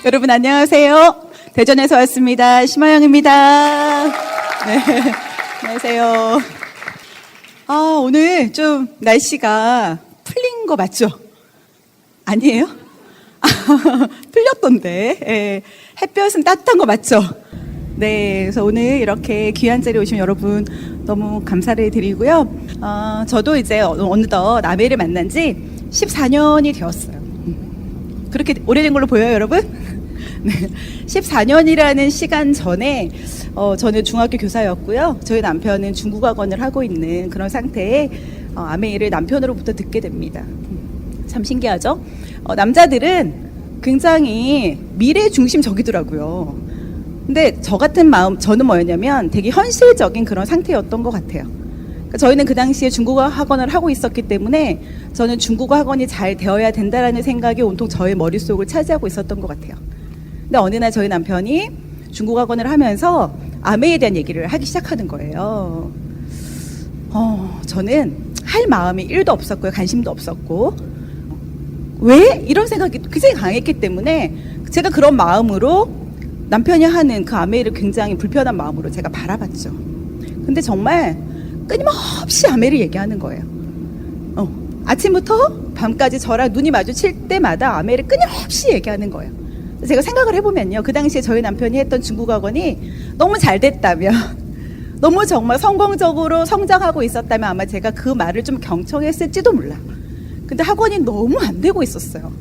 여러분 안녕하세요. 대전에서 왔습니다. 심아영입니다. 네, 안녕하세요. 오늘 좀 날씨가 풀린 거 맞죠? 아니에요? 풀렸던데. 네, 햇볕은 따뜻한 거 맞죠? 네, 그래서 오늘 이렇게 귀한 자리에 오신 여러분 너무 감사를 드리고요. 저도 이제 어느덧 아메를 만난 지 14년이 되었어요. 그렇게 오래된 걸로 보여요, 여러분? 네, 14년이라는 시간 전에 저는 중학교 교사였고요. 저희 남편은 중국어학원을 하고 있는 그런 상태에 아메이를 남편으로부터 듣게 됩니다. 참 신기하죠? 남자들은 굉장히 미래 중심적이더라고요. 근데 저 같은 마음, 저는 뭐였냐면 되게 현실적인 그런 상태였던 것 같아요. 그러니까 저희는 그 당시에 중국어 학원을 하고 있었기 때문에 저는 중국어 학원이 잘 되어야 된다라는 생각이 온통 저의 머릿속을 차지하고 있었던 것 같아요. 근데 어느 날 저희 남편이 중국어 학원을 하면서 아메에 대한 얘기를 하기 시작하는 거예요. 저는 할 마음이 1도 없었고요. 관심도 없었고. 왜? 이런 생각이 굉장히 강했기 때문에 제가 그런 마음으로 남편이 하는 그 아메를 굉장히 불편한 마음으로 제가 바라봤죠. 근데 정말 끊임없이 아메를 얘기하는 거예요. 아침부터 밤까지 저랑 눈이 마주칠 때마다 아메를 끊임없이 얘기하는 거예요. 제가 생각을 해보면요, 그 당시에 저희 남편이 했던 중국어 학원이 너무 잘 됐다면, 너무 정말 성공적으로 성장하고 있었다면 아마 제가 그 말을 좀 경청했을지도 몰라. 근데 학원이 너무 안 되고 있었어요.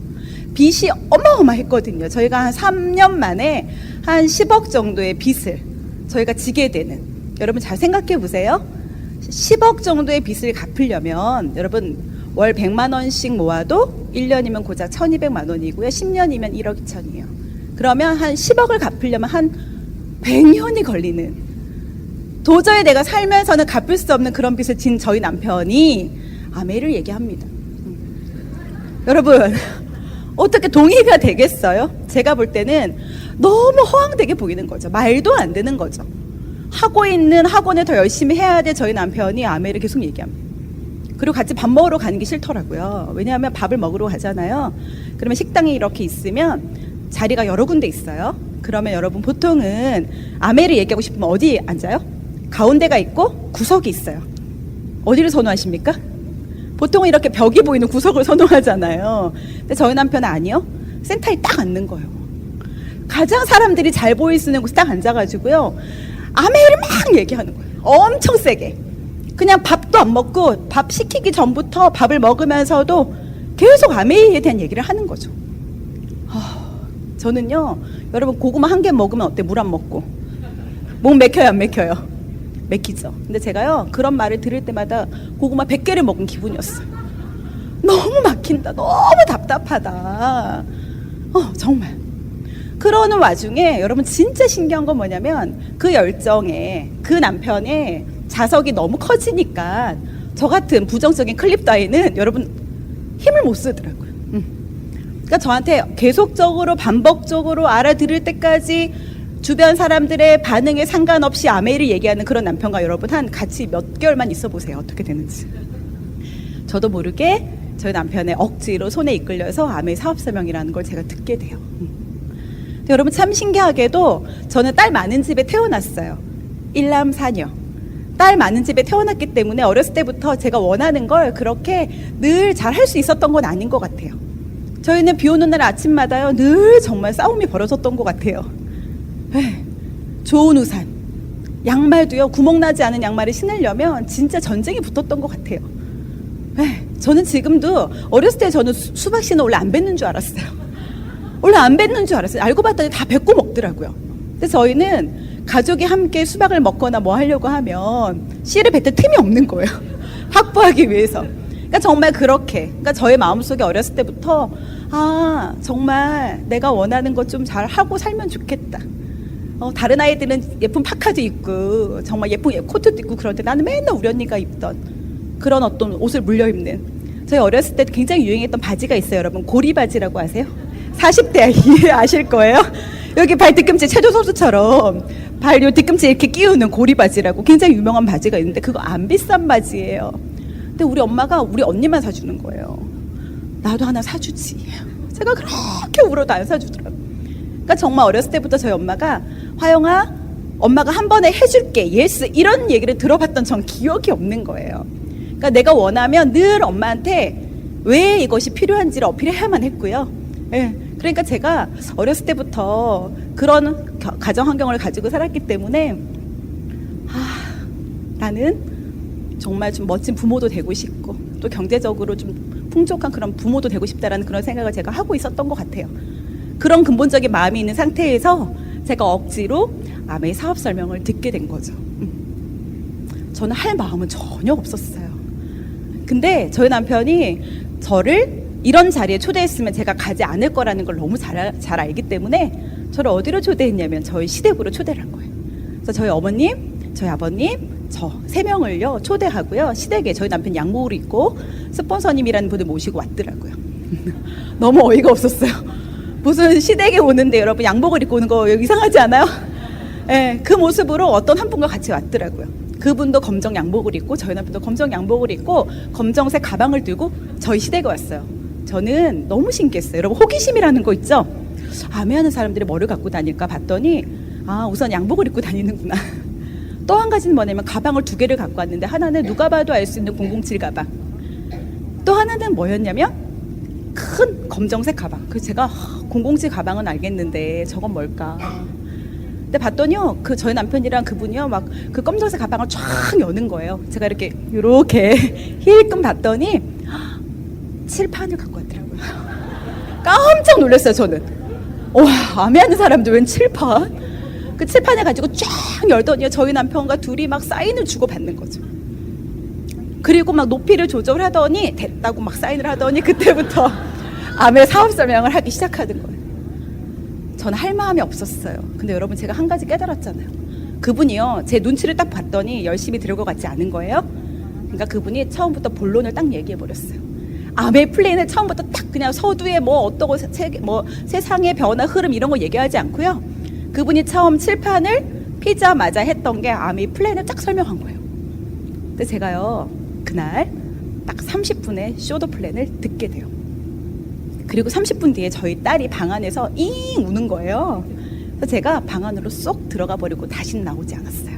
빚이 어마어마했거든요. 저희가 한 3년 만에 한 10억 정도의 빚을 저희가 지게 되는, 여러분 잘 생각해 보세요. 10억 정도의 빚을 갚으려면 여러분 월 100만 원씩 모아도 1년이면 고작 1200만 원이고요. 10년이면 1억 2천이에요. 그러면 한 10억을 갚으려면 한 100년이 걸리는, 도저히 내가 살면서는 갚을 수 없는 그런 빚을 진 저희 남편이 아메를 얘기합니다. 여러분 어떻게 동의가 되겠어요? 제가 볼 때는 너무 허황되게 보이는 거죠. 말도 안 되는 거죠. 하고 있는 학원에 더 열심히 해야 돼 저희 남편이 아메를 계속 얘기합니다. 그리고 같이 밥 먹으러 가는 게 싫더라고요. 왜냐하면 밥을 먹으러 가잖아요. 그러면 식당이 이렇게 있으면 자리가 여러 군데 있어요. 그러면 여러분 보통은 아메를 얘기하고 싶으면 어디 앉아요? 가운데가 있고 구석이 있어요. 어디를 선호하십니까? 보통은 이렇게 벽이 보이는 구석을 선호하잖아요. 근데 저희 남편은 아니요. 센터에 딱 앉는 거예요. 가장 사람들이 잘 보일 수 있는 곳에 딱 앉아가지고요, 아메를 막 얘기하는 거예요. 엄청 세게. 그냥 밥도 안 먹고 밥 시키기 전부터 밥을 먹으면서도 계속 아메이에 대한 얘기를 하는 거죠. 저는요, 여러분 고구마 한 개 먹으면 어때? 물 안 먹고 목 맥혀요, 안 맥혀요? 맥히죠. 근데 제가요, 그런 말을 들을 때마다 고구마 100개를 먹은 기분이었어요. 너무 막힌다, 너무 답답하다. 정말. 그러는 와중에 여러분 진짜 신기한 건 뭐냐면, 그 열정에 그 남편의 자석이 너무 커지니까 저 같은 부정적인 클립 따위는 여러분 힘을 못 쓰더라고요. 그러니까 저한테 계속적으로 반복적으로 알아들을 때까지 주변 사람들의 반응에 상관없이 아메를 얘기하는 그런 남편과 여러분 한 같이 몇 개월만 있어 보세요. 어떻게 되는지. 저도 모르게 저희 남편의 억지로 손에 이끌려서 아메 사업설명이라는 걸 제가 듣게 돼요. 근데 여러분 참 신기하게도 저는 딸 많은 집에 태어났어요. 1남 4녀. 딸 많은 집에 태어났기 때문에 어렸을 때부터 제가 원하는 걸 그렇게 늘 잘 할 수 있었던 건 아닌 것 같아요. 저희는 비 오는 날 아침마다요, 늘 정말 싸움이 벌어졌던 것 같아요. 좋은 우산, 양말도요, 구멍나지 않은 양말을 신으려면 진짜 전쟁이 붙었던 것 같아요. 저는 지금도 어렸을 때 저는 수박 씨는 원래 안 뱉는 줄 알았어요. 원래 안 뱉는 줄 알았어요. 알고 봤더니 다 뱉고 먹더라고요. 근데 저희는 가족이 함께 수박을 먹거나 뭐 하려고 하면 씨를 뱉을 틈이 없는 거예요. 확보하기 위해서. 그러니까 정말 그렇게, 그러니까 저의 마음속에 어렸을 때부터 정말 내가 원하는 것 좀 잘 하고 살면 좋겠다. 다른 아이들은 예쁜 파카도 입고 정말 예쁜 코트도 입고 그런데 나는 맨날 우리 언니가 입던 그런 어떤 옷을 물려 입는, 저희 어렸을 때 굉장히 유행했던 바지가 있어요. 여러분 고리 바지라고 아세요? 40대 아실 거예요. 여기 발 뒤꿈치 체조 선수처럼 발 요 뒤꿈치 이렇게 끼우는 고리 바지라고 굉장히 유명한 바지가 있는데 그거 안 비싼 바지예요. 근데 우리 엄마가 우리 언니만 사주는 거예요. 나도 하나 사주지. 제가 그렇게 울어도 안 사주더라고요. 그러니까 정말 어렸을 때부터 저희 엄마가 화영아, 엄마가 한 번에 해줄게, 예스, 이런 얘기를 들어봤던 전 기억이 없는 거예요. 그러니까 내가 원하면 늘 엄마한테 왜 이것이 필요한지를 어필해야만 했고요. 예. 그러니까 제가 어렸을 때부터 그런 가정 환경을 가지고 살았기 때문에 나는 정말 좀 멋진 부모도 되고 싶고 또 경제적으로 좀 풍족한 그런 부모도 되고 싶다라는 그런 생각을 제가 하고 있었던 것 같아요. 그런 근본적인 마음이 있는 상태에서 제가 억지로 아메의 사업 설명을 듣게 된 거죠. 저는 할 마음은 전혀 없었어요. 근데 저희 남편이 저를 이런 자리에 초대했으면 제가 가지 않을 거라는 걸 너무 잘 알기 때문에 저를 어디로 초대했냐면 저희 시댁으로 초대를 한 거예요. 그래서 저희 어머님, 저희 아버님, 저 3명을요 초대하고요. 시댁에 저희 남편 양복을 입고 스폰서님이라는 분을 모시고 왔더라고요. 너무 어이가 없었어요. 무슨 시댁에 오는데 여러분 양복을 입고 오는 거 이상하지 않아요? 네, 그 모습으로 어떤 한 분과 같이 왔더라고요. 그분도 검정 양복을 입고 저희 남편도 검정 양복을 입고 검정색 가방을 들고 저희 시댁에 왔어요. 저는 너무 신기했어요. 여러분 호기심이라는 거 있죠? 아메하는 사람들이 뭐를 갖고 다닐까 봤더니 우선 양복을 입고 다니는구나. 또 한 가지는 뭐냐면 가방을 2개를 갖고 왔는데 하나는 누가 봐도 알 수 있는 007 가방, 또 하나는 뭐였냐면 큰 검정색 가방. 그래서 제가 007 가방은 알겠는데 저건 뭘까? 근데 봤더니요, 그 저희 남편이랑 그분이요, 막 그 검정색 가방을 쫙 여는 거예요. 제가 이렇게 힐끔 봤더니 칠판을 갖고 왔더라고요. 깜짝 놀랐어요, 저는. 와, 아메하는 사람들 웬 칠판? 그 칠판을 가지고 쫙 열더니 저희 남편과 둘이 막 사인을 주고 받는 거죠. 그리고 막 높이를 조절하더니 됐다고 막 사인을 하더니 그때부터 아메 사업 설명을 하기 시작하는 거예요. 저는 할 마음이 없었어요. 근데 여러분 제가 한 가지 깨달았잖아요. 그분이요, 제 눈치를 딱 봤더니 열심히 들을 것 같지 않은 거예요. 그러니까 그분이 처음부터 본론을 딱 얘기해 버렸어요. 아메 플랜을 처음부터 딱 그냥 서두에 뭐 어떠고 세상의 변화 흐름 이런 거 얘기하지 않고요. 그분이 처음 칠판을 피자마자 했던 게 아메 플랜을 딱 설명한 거예요. 근데 제가요 그날 딱 30분의 쇼도 플랜을 듣게 돼요. 그리고 30분 뒤에 저희 딸이 방 안에서 잉 우는 거예요. 그래서 제가 방 안으로 쏙 들어가 버리고 다시는 나오지 않았어요.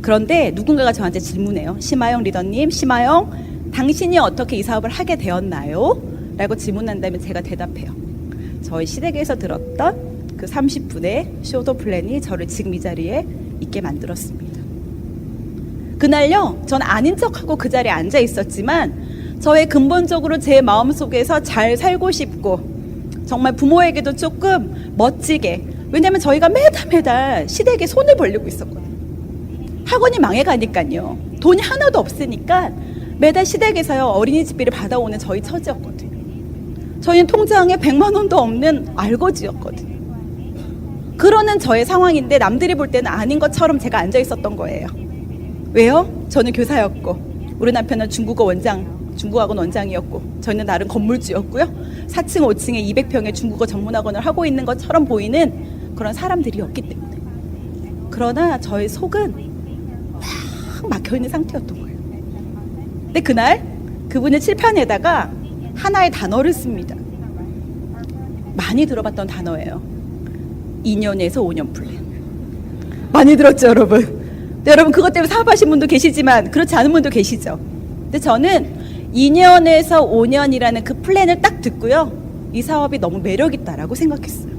그런데 누군가가 저한테 질문해요. 심하영 리더님, 심하영, 당신이 어떻게 이 사업을 하게 되었나요? 라고 질문한다면 제가 대답해요. 저희 시댁에서 들었던 그 30분의 쇼도 플랜이 저를 지금 이 자리에 있게 만들었습니다. 그날요, 전 아닌 척하고 그 자리에 앉아 있었지만 저의 근본적으로 제 마음속에서 잘 살고 싶고 정말 부모에게도 조금 멋지게, 왜냐면 저희가 매달 시댁에 손을 벌리고 있었거든요. 학원이 망해가니까요. 돈이 하나도 없으니까 매달 시댁에서요 어린이집비를 받아오는 저희 처지였거든요. 저희는 통장에 100만 원도 없는 알거지였거든요. 그러는 저의 상황인데 남들이 볼 때는 아닌 것처럼 제가 앉아 있었던 거예요. 왜요? 저는 교사였고 우리 남편은 중국어학원 원장이었고 저희는 나름 건물주였고요. 4층 5층에 200평의 중국어 전문학원을 하고 있는 것처럼 보이는 그런 사람들이었기 때문에. 그러나 저의 속은 막 막혀있는 상태였던 거예요. 근데 그날 그분의 칠판에다가 하나의 단어를 씁니다. 많이 들어봤던 단어예요. 2년에서 5년 플랜. 많이 들었죠, 여러분? 근데 여러분 그것 때문에 사업하신 분도 계시지만 그렇지 않은 분도 계시죠. 근데 저는 2년에서 5년이라는 그 플랜을 딱 듣고요, 이 사업이 너무 매력있다라고 생각했어요.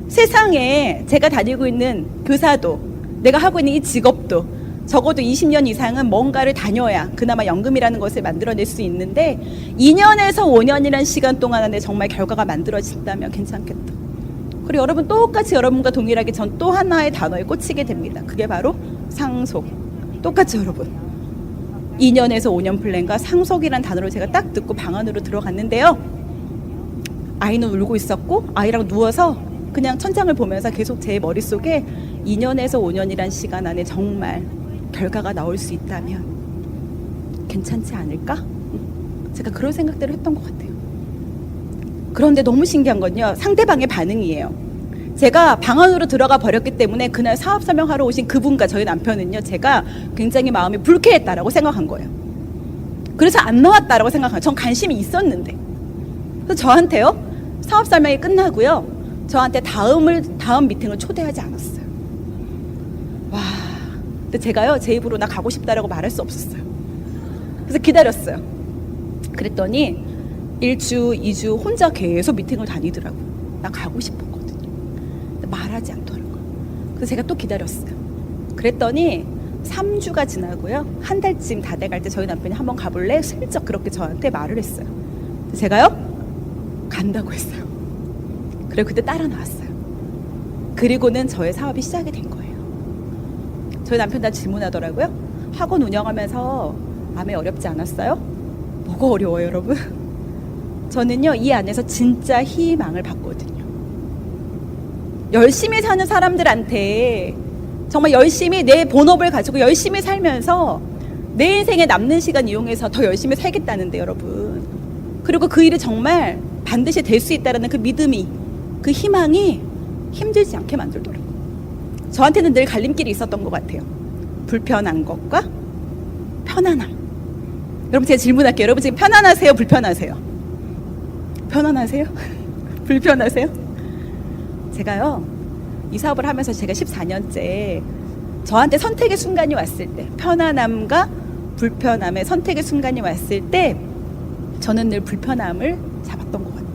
세상에 제가 다니고 있는 교사도, 내가 하고 있는 이 직업도 적어도 20년 이상은 뭔가를 다녀야 그나마 연금이라는 것을 만들어낼 수 있는데 2년에서 5년이라는 시간 동안 안에 정말 결과가 만들어진다면 괜찮겠다. 그리고 여러분 똑같이 여러분과 동일하게 전 또 하나의 단어에 꽂히게 됩니다. 그게 바로 상속. 똑같이 여러분 2년에서 5년 플랜과 상속이라는 단어를 제가 딱 듣고 방 안으로 들어갔는데요, 아이는 울고 있었고 아이랑 누워서 그냥 천장을 보면서 계속 제 머릿속에 2년에서 5년이란 시간 안에 정말 결과가 나올 수 있다면 괜찮지 않을까? 제가 그런 생각들을 했던 것 같아요. 그런데 너무 신기한 건요, 상대방의 반응이에요. 제가 방 안으로 들어가 버렸기 때문에 그날 사업 설명하러 오신 그분과 저희 남편은요, 제가 굉장히 마음이 불쾌했다라고 생각한 거예요. 그래서 안 나왔다라고 생각한 거예요. 전 관심이 있었는데. 그래서 저한테요, 사업 설명이 끝나고요, 저한테 다음 미팅을 초대하지 않았어요. 와, 근데 제가요 제 입으로 나 가고 싶다라고 말할 수 없었어요. 그래서 기다렸어요. 그랬더니 1주, 2주 혼자 계속 미팅을 다니더라고. 나 가고 싶었거든요. 근데 말하지 않더라고요. 그래서 제가 또 기다렸어요. 그랬더니 3주가 지나고요. 한 달쯤 다 돼갈 때 저희 남편이 한번 가볼래? 슬쩍 그렇게 저한테 말을 했어요. 제가요 간다고 했어요. 그리고 그때 따라 나왔어요. 그리고는 저의 사업이 시작이 된 거예요. 저희 남편 다 질문하더라고요. 학원 운영하면서 마음에 어렵지 않았어요? 뭐가 어려워요, 여러분? 저는요 이 안에서 진짜 희망을 받거든요. 열심히 사는 사람들한테 정말 열심히 내 본업을 가지고 열심히 살면서 내 인생에 남는 시간 이용해서 더 열심히 살겠다는데 여러분. 그리고 그 일이 정말 반드시 될 수 있다는 그 믿음이, 그 희망이 힘들지 않게 만들더라고요. 저한테는 늘 갈림길이 있었던 것 같아요. 불편한 것과 편안함. 여러분 제가 질문할게요. 여러분 지금 편안하세요? 불편하세요? 편안하세요? 불편하세요? 제가요 이 사업을 하면서 제가 14년째 저한테 선택의 순간이 왔을 때, 편안함과 불편함의 선택의 순간이 왔을 때 저는 늘 불편함을 잡았던 것 같아요.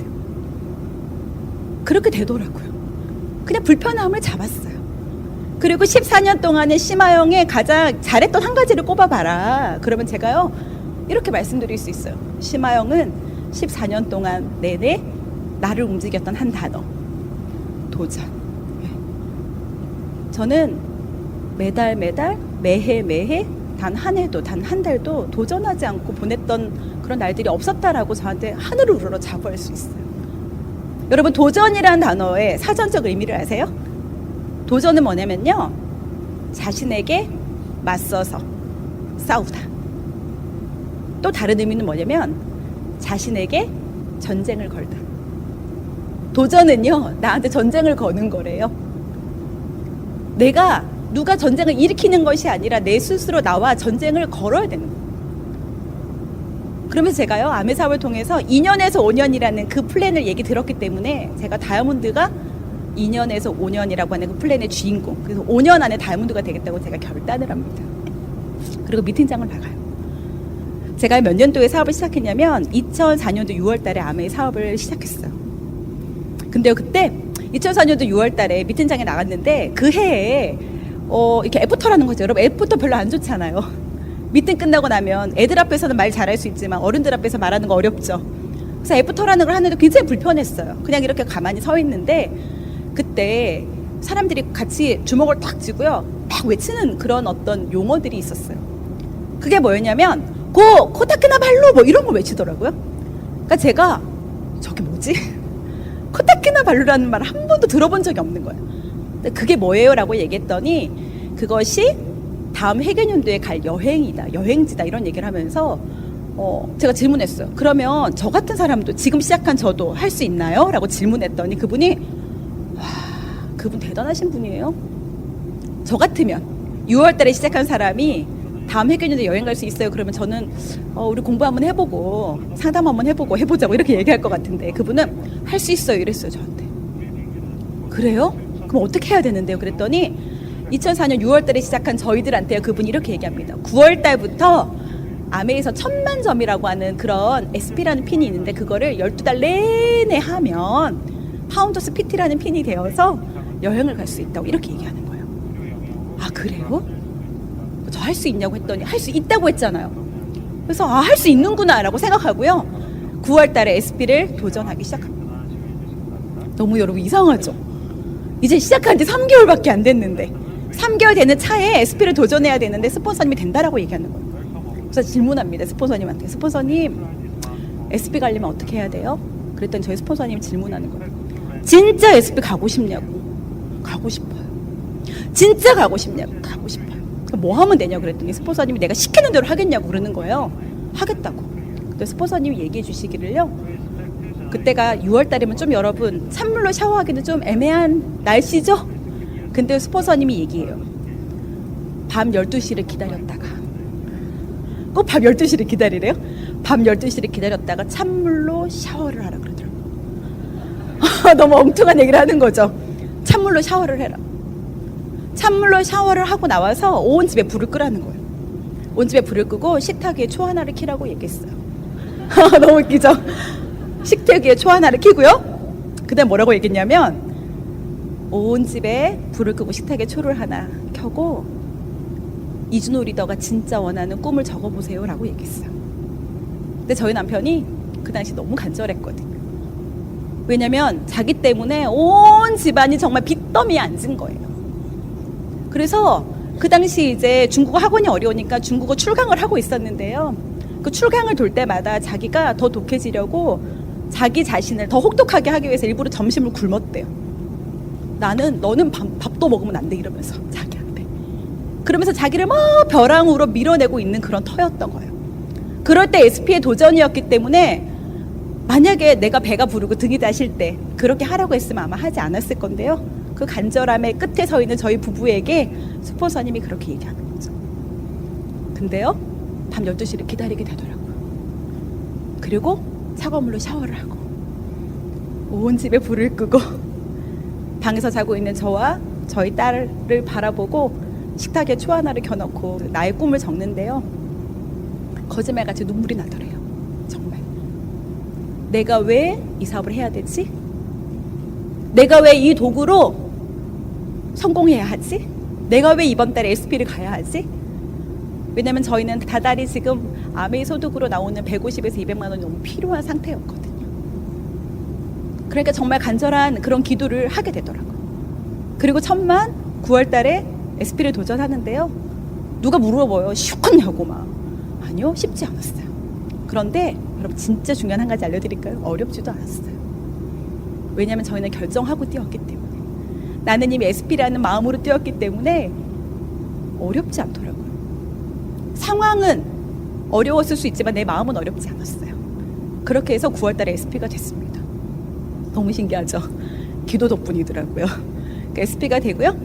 그렇게 되더라고요. 그냥 불편함을 잡았어요. 그리고 14년 동안은 심하영의 가장 잘했던 한 가지를 꼽아봐라. 그러면 제가요 이렇게 말씀드릴 수 있어요. 심하영은 14년 동안 내내 나를 움직였던 한 단어, 도전. 저는 매달 매해 단 한 해도 단 한 달도 도전하지 않고 보냈던 그런 날들이 없었다라고 저한테 하늘을 우러러 자부할 수 있어요. 여러분 도전이라는 단어의 사전적 의미를 아세요? 도전은 뭐냐면요, 자신에게 맞서서 싸우다. 또 다른 의미는 뭐냐면 자신에게 전쟁을 걸다. 도전은요 나한테 전쟁을 거는 거래요. 내가 누가 전쟁을 일으키는 것이 아니라 내 스스로 나와 전쟁을 걸어야 되는 거예요. 그러면서 제가요 아메 사업을 통해서 2년에서 5년이라는 그 플랜을 얘기 들었기 때문에 제가 다이아몬드가 2년에서 5년이라고 하는 그 플랜의 주인공, 그래서 5년 안에 다이아몬드가 되겠다고 제가 결단을 합니다. 그리고 미팅장을 나가요. 제가 몇 년도에 사업을 시작했냐면 2004년도 6월 달에 아메 사업을 시작했어요. 근데요 그때 2004년도 6월 달에 미팅장에 나갔는데 그 해에 이렇게 애프터라는 거죠. 여러분 애프터 별로 안 좋잖아요. 미팅 끝나고 나면 애들 앞에서는 말 잘할 수 있지만 어른들 앞에서 말하는 거 어렵죠. 그래서 애프터라는 걸 하는데 굉장히 불편했어요. 그냥 이렇게 가만히 서 있는데 그때 사람들이 같이 주먹을 딱 쥐고요 막 외치는 그런 어떤 용어들이 있었어요. 그게 뭐였냐면 코타키나 발로 뭐 이런 걸 외치더라고요. 그러니까 제가 저게 뭐지? 코타키나 발루라는 말 한 번도 들어본 적이 없는 거예요. 그게 뭐예요? 라고 얘기했더니 그것이 다음 해견연도에 갈 여행이다, 여행지다 이런 얘기를 하면서 제가 질문했어요. 그러면 저 같은 사람도 지금 시작한 저도 할 수 있나요? 라고 질문했더니 그분이 와, 그분 대단하신 분이에요. 저 같으면 6월 달에 시작한 사람이 다음 해견연도 여행 갈 수 있어요. 그러면 저는 우리 공부 한번 해보고 상담 한번 해보자고 이렇게 얘기할 것 같은데 그분은 할 수 있어요 이랬어요 저한테. 그래요? 그럼 어떻게 해야 되는데요? 그랬더니 2004년 6월 달에 시작한 저희들한테 그분이 이렇게 얘기합니다. 9월 달부터 아메에서 1000만 점이라고 하는 그런 SP라는 핀이 있는데 그거를 12달 내내 하면 파운더스 PT라는 핀이 되어서 여행을 갈 수 있다고 이렇게 얘기하는 거예요. 아 그래요? 저 할 수 있냐고 했더니 할 수 있다고 했잖아요. 그래서 할 수 있는구나 라고 생각하고요 9월 달에 SP를 도전하기 시작합니다. 너무 여러분 이상하죠? 이제 시작한 지 3개월밖에 안 됐는데 3개월 되는 차에 SP를 도전해야 되는데 스폰서님이 된다라고 얘기하는 거예요. 그래서 질문합니다 스폰서님한테. 스폰서님 SP 가려면 어떻게 해야 돼요? 그랬더니 저희 스폰서님이 질문하는 거예요. 진짜 SP 가고 싶냐고. 가고 싶어요. 진짜 가고 싶냐고. 가고 싶어요. 그럼 뭐 하면 되냐고 그랬더니 스폰서님이 내가 시키는 대로 하겠냐고 그러는 거예요. 하겠다고. 근데 스폰서님이 얘기해 주시기를요 그때가 6월 달이면 좀 여러분 찬물로 샤워하기는 좀 애매한 날씨죠? 근데 스폰서님이 얘기해요. 밤 12시를 기다렸다가 꼭 밤 12시를 기다리래요? 밤 12시를 기다렸다가 찬물로 샤워를 하라 그러더라고요. 너무 엉뚱한 얘기를 하는 거죠. 찬물로 샤워를 해라. 찬물로 샤워를 하고 나와서 온 집에 불을 끄라는 거예요. 온 집에 불을 끄고 식탁 위에 초 하나를 켜라고 얘기했어요. 너무 웃기죠? 식탁 위에 초 하나를 켜고요. 그 다음 뭐라고 얘기했냐면 온 집에 불을 끄고 식탁에 초를 하나 켜고 이준호 리더가 진짜 원하는 꿈을 적어보세요 라고 얘기했어요. 근데 저희 남편이 그 당시 너무 간절했거든요. 왜냐면 자기 때문에 온 집안이 정말 빚더미에 앉은 거예요. 그래서 그 당시 이제 중국어 학원이 어려우니까 중국어 출강을 하고 있었는데요. 그 출강을 돌 때마다 자기가 더 독해지려고 자기 자신을 더 혹독하게 하기 위해서 일부러 점심을 굶었대요. 너는 밥도 먹으면 안 돼 이러면서 자기한테. 그러면서 자기를 막 벼랑으로 밀어내고 있는 그런 터였던 거예요. 그럴 때 SP의 도전이었기 때문에 만약에 내가 배가 부르고 등이 다실 때 그렇게 하라고 했으면 아마 하지 않았을 건데요. 그 간절함의 끝에 서 있는 저희 부부에게 스폰서님이 그렇게 얘기하는 거죠. 근데요, 밤 12시를 기다리게 되더라고요. 그리고 차가운 물로 샤워를 하고 온 집에 불을 끄고 방에서 자고 있는 저와 저희 딸을 바라보고 식탁에 초 하나를 켜놓고 나의 꿈을 적는데요. 거짓말같이 눈물이 나더래요. 정말. 내가 왜 이 사업을 해야 되지? 내가 왜 이 도구로 성공해야 하지? 내가 왜 이번 달에 SP를 가야 하지? 왜냐면 저희는 다달이 지금 아메이 소득으로 나오는 150에서 200만 원이 너무 필요한 상태였거든요. 그러니까 정말 간절한 그런 기도를 하게 되더라고요. 그리고 9월 달에 SP를 도전하는데요. 누가 물어봐요. 쉬웠냐고 막. 아니요, 쉽지 않았어요. 그런데 여러분 진짜 중요한 한 가지 알려드릴까요? 어렵지도 않았어요. 왜냐하면 저희는 결정하고 뛰었기 때문에. 나는 이미 SP라는 마음으로 뛰었기 때문에 어렵지 않더라고요. 상황은 어려웠을 수 있지만 내 마음은 어렵지 않았어요. 그렇게 해서 9월 달에 SP가 됐습니다. 너무 신기하죠? 기도 덕분이더라고요. SP가 되고요.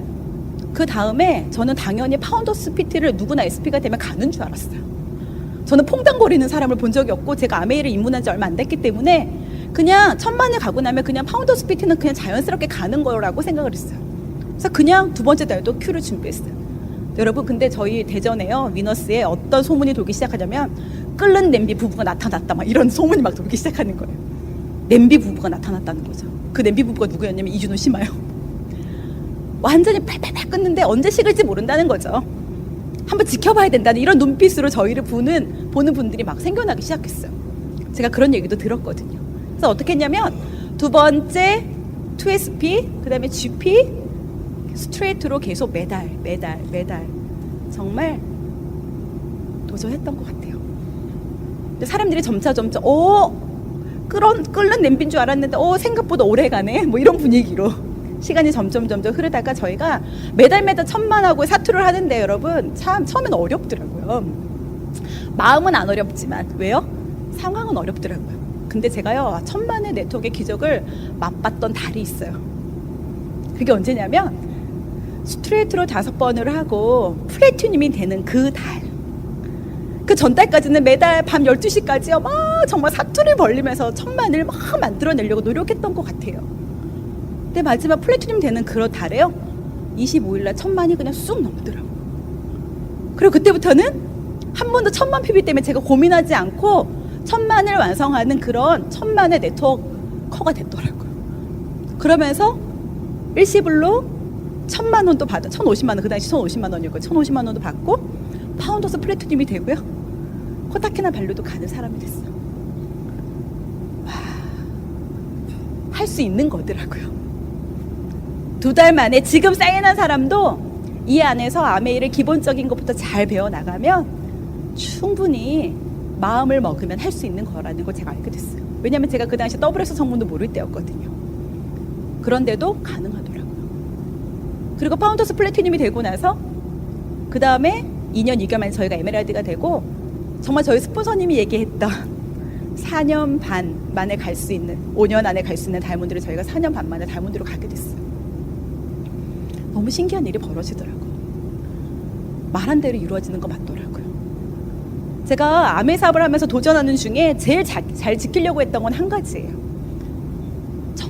그 다음에 저는 당연히 파운더스 PT를 누구나 SP가 되면 가는 줄 알았어요. 저는 퐁당거리는 사람을 본 적이 없고 제가 아메이를 입문한 지 얼마 안 됐기 때문에 그냥 1000만을 가고 나면 그냥 파운더스 PT는 그냥 자연스럽게 가는 거라고 생각을 했어요. 그래서 그냥 두 번째 달도 큐를 준비했어요. 여러분 근데 저희 대전에요 위너스에 어떤 소문이 돌기 시작하냐면 끓는 냄비 부부가 나타났다 막 이런 소문이 막 돌기 시작하는 거예요. 냄비 부부가 나타났다는 거죠. 그 냄비 부부가 누구였냐면 이준호 씨마요. 완전히 팔팔팔 끓는데 언제 식을지 모른다는 거죠. 한번 지켜봐야 된다는 이런 눈빛으로 저희를 보는 분들이 막 생겨나기 시작했어요. 제가 그런 얘기도 들었거든요. 그래서 어떻게 했냐면 두 번째 2SP, 그 다음에 GP, 스트레이트로 계속 매달 정말 도전했던 것 같아요. 근데 사람들이 점차 끓는 냄비인 줄 알았는데 생각보다 오래 가네 뭐 이런 분위기로 시간이 점점 흐르다가 저희가 매달 1000만하고 사투를 하는데 여러분 참 처음엔 어렵더라고요. 마음은 안 어렵지만 왜요? 상황은 어렵더라고요. 근데 제가요 1000만의 네트워크의 기적을 맛봤던 달이 있어요. 그게 언제냐면 스트레이트로 5번을 하고 플래티늄이 되는 그 달. 그 전달까지는 매달 밤 12시까지요 막 정말 사투를 벌리면서 1000만을 막 만들어내려고 노력했던 것 같아요. 근데 마지막 플래티늄 되는 그런 달에요 25일날 1000만이 그냥 쑥 넘더라고요. 그리고 그때부터는 한 번도 1000만 PB 때문에 제가 고민하지 않고 1000만을 완성하는 그런 1000만의 네트워커가 됐더라고요. 그러면서 일시불로 1000만 원도 받아 1050만 원, 그 당시 1050만 원이었고 1050만 원도 받고 파운더스 플래티늄이 되고요. 코타키나 발루도 가는 사람이 됐어요. 할 수 있는 거더라고요. 2달 만에 지금 사인한 사람도 이 안에서 아메이를 기본적인 것부터 잘 배워나가면 충분히 마음을 먹으면 할 수 있는 거라는 걸 제가 알게 됐어요. 왜냐하면 제가 그 당시 WS 성분도 모를 때였거든요. 그런데도 가능하더라고요. 그리고 파운더스 플래티늄이 되고 나서 그 다음에 2년 2개월 만에 저희가 에메랄드가 되고 정말 저희 스폰서님이 얘기했던 4년 반 만에 갈 수 있는 5년 안에 갈 수 있는 다이아몬드를 저희가 4년 반 만에 다이아몬드로 가게 됐어요. 너무 신기한 일이 벌어지더라고요. 말한 대로 이루어지는 거 맞더라고요. 제가 아메 사업을 하면서 도전하는 중에 제일 잘 지키려고 했던 건 한 가지예요.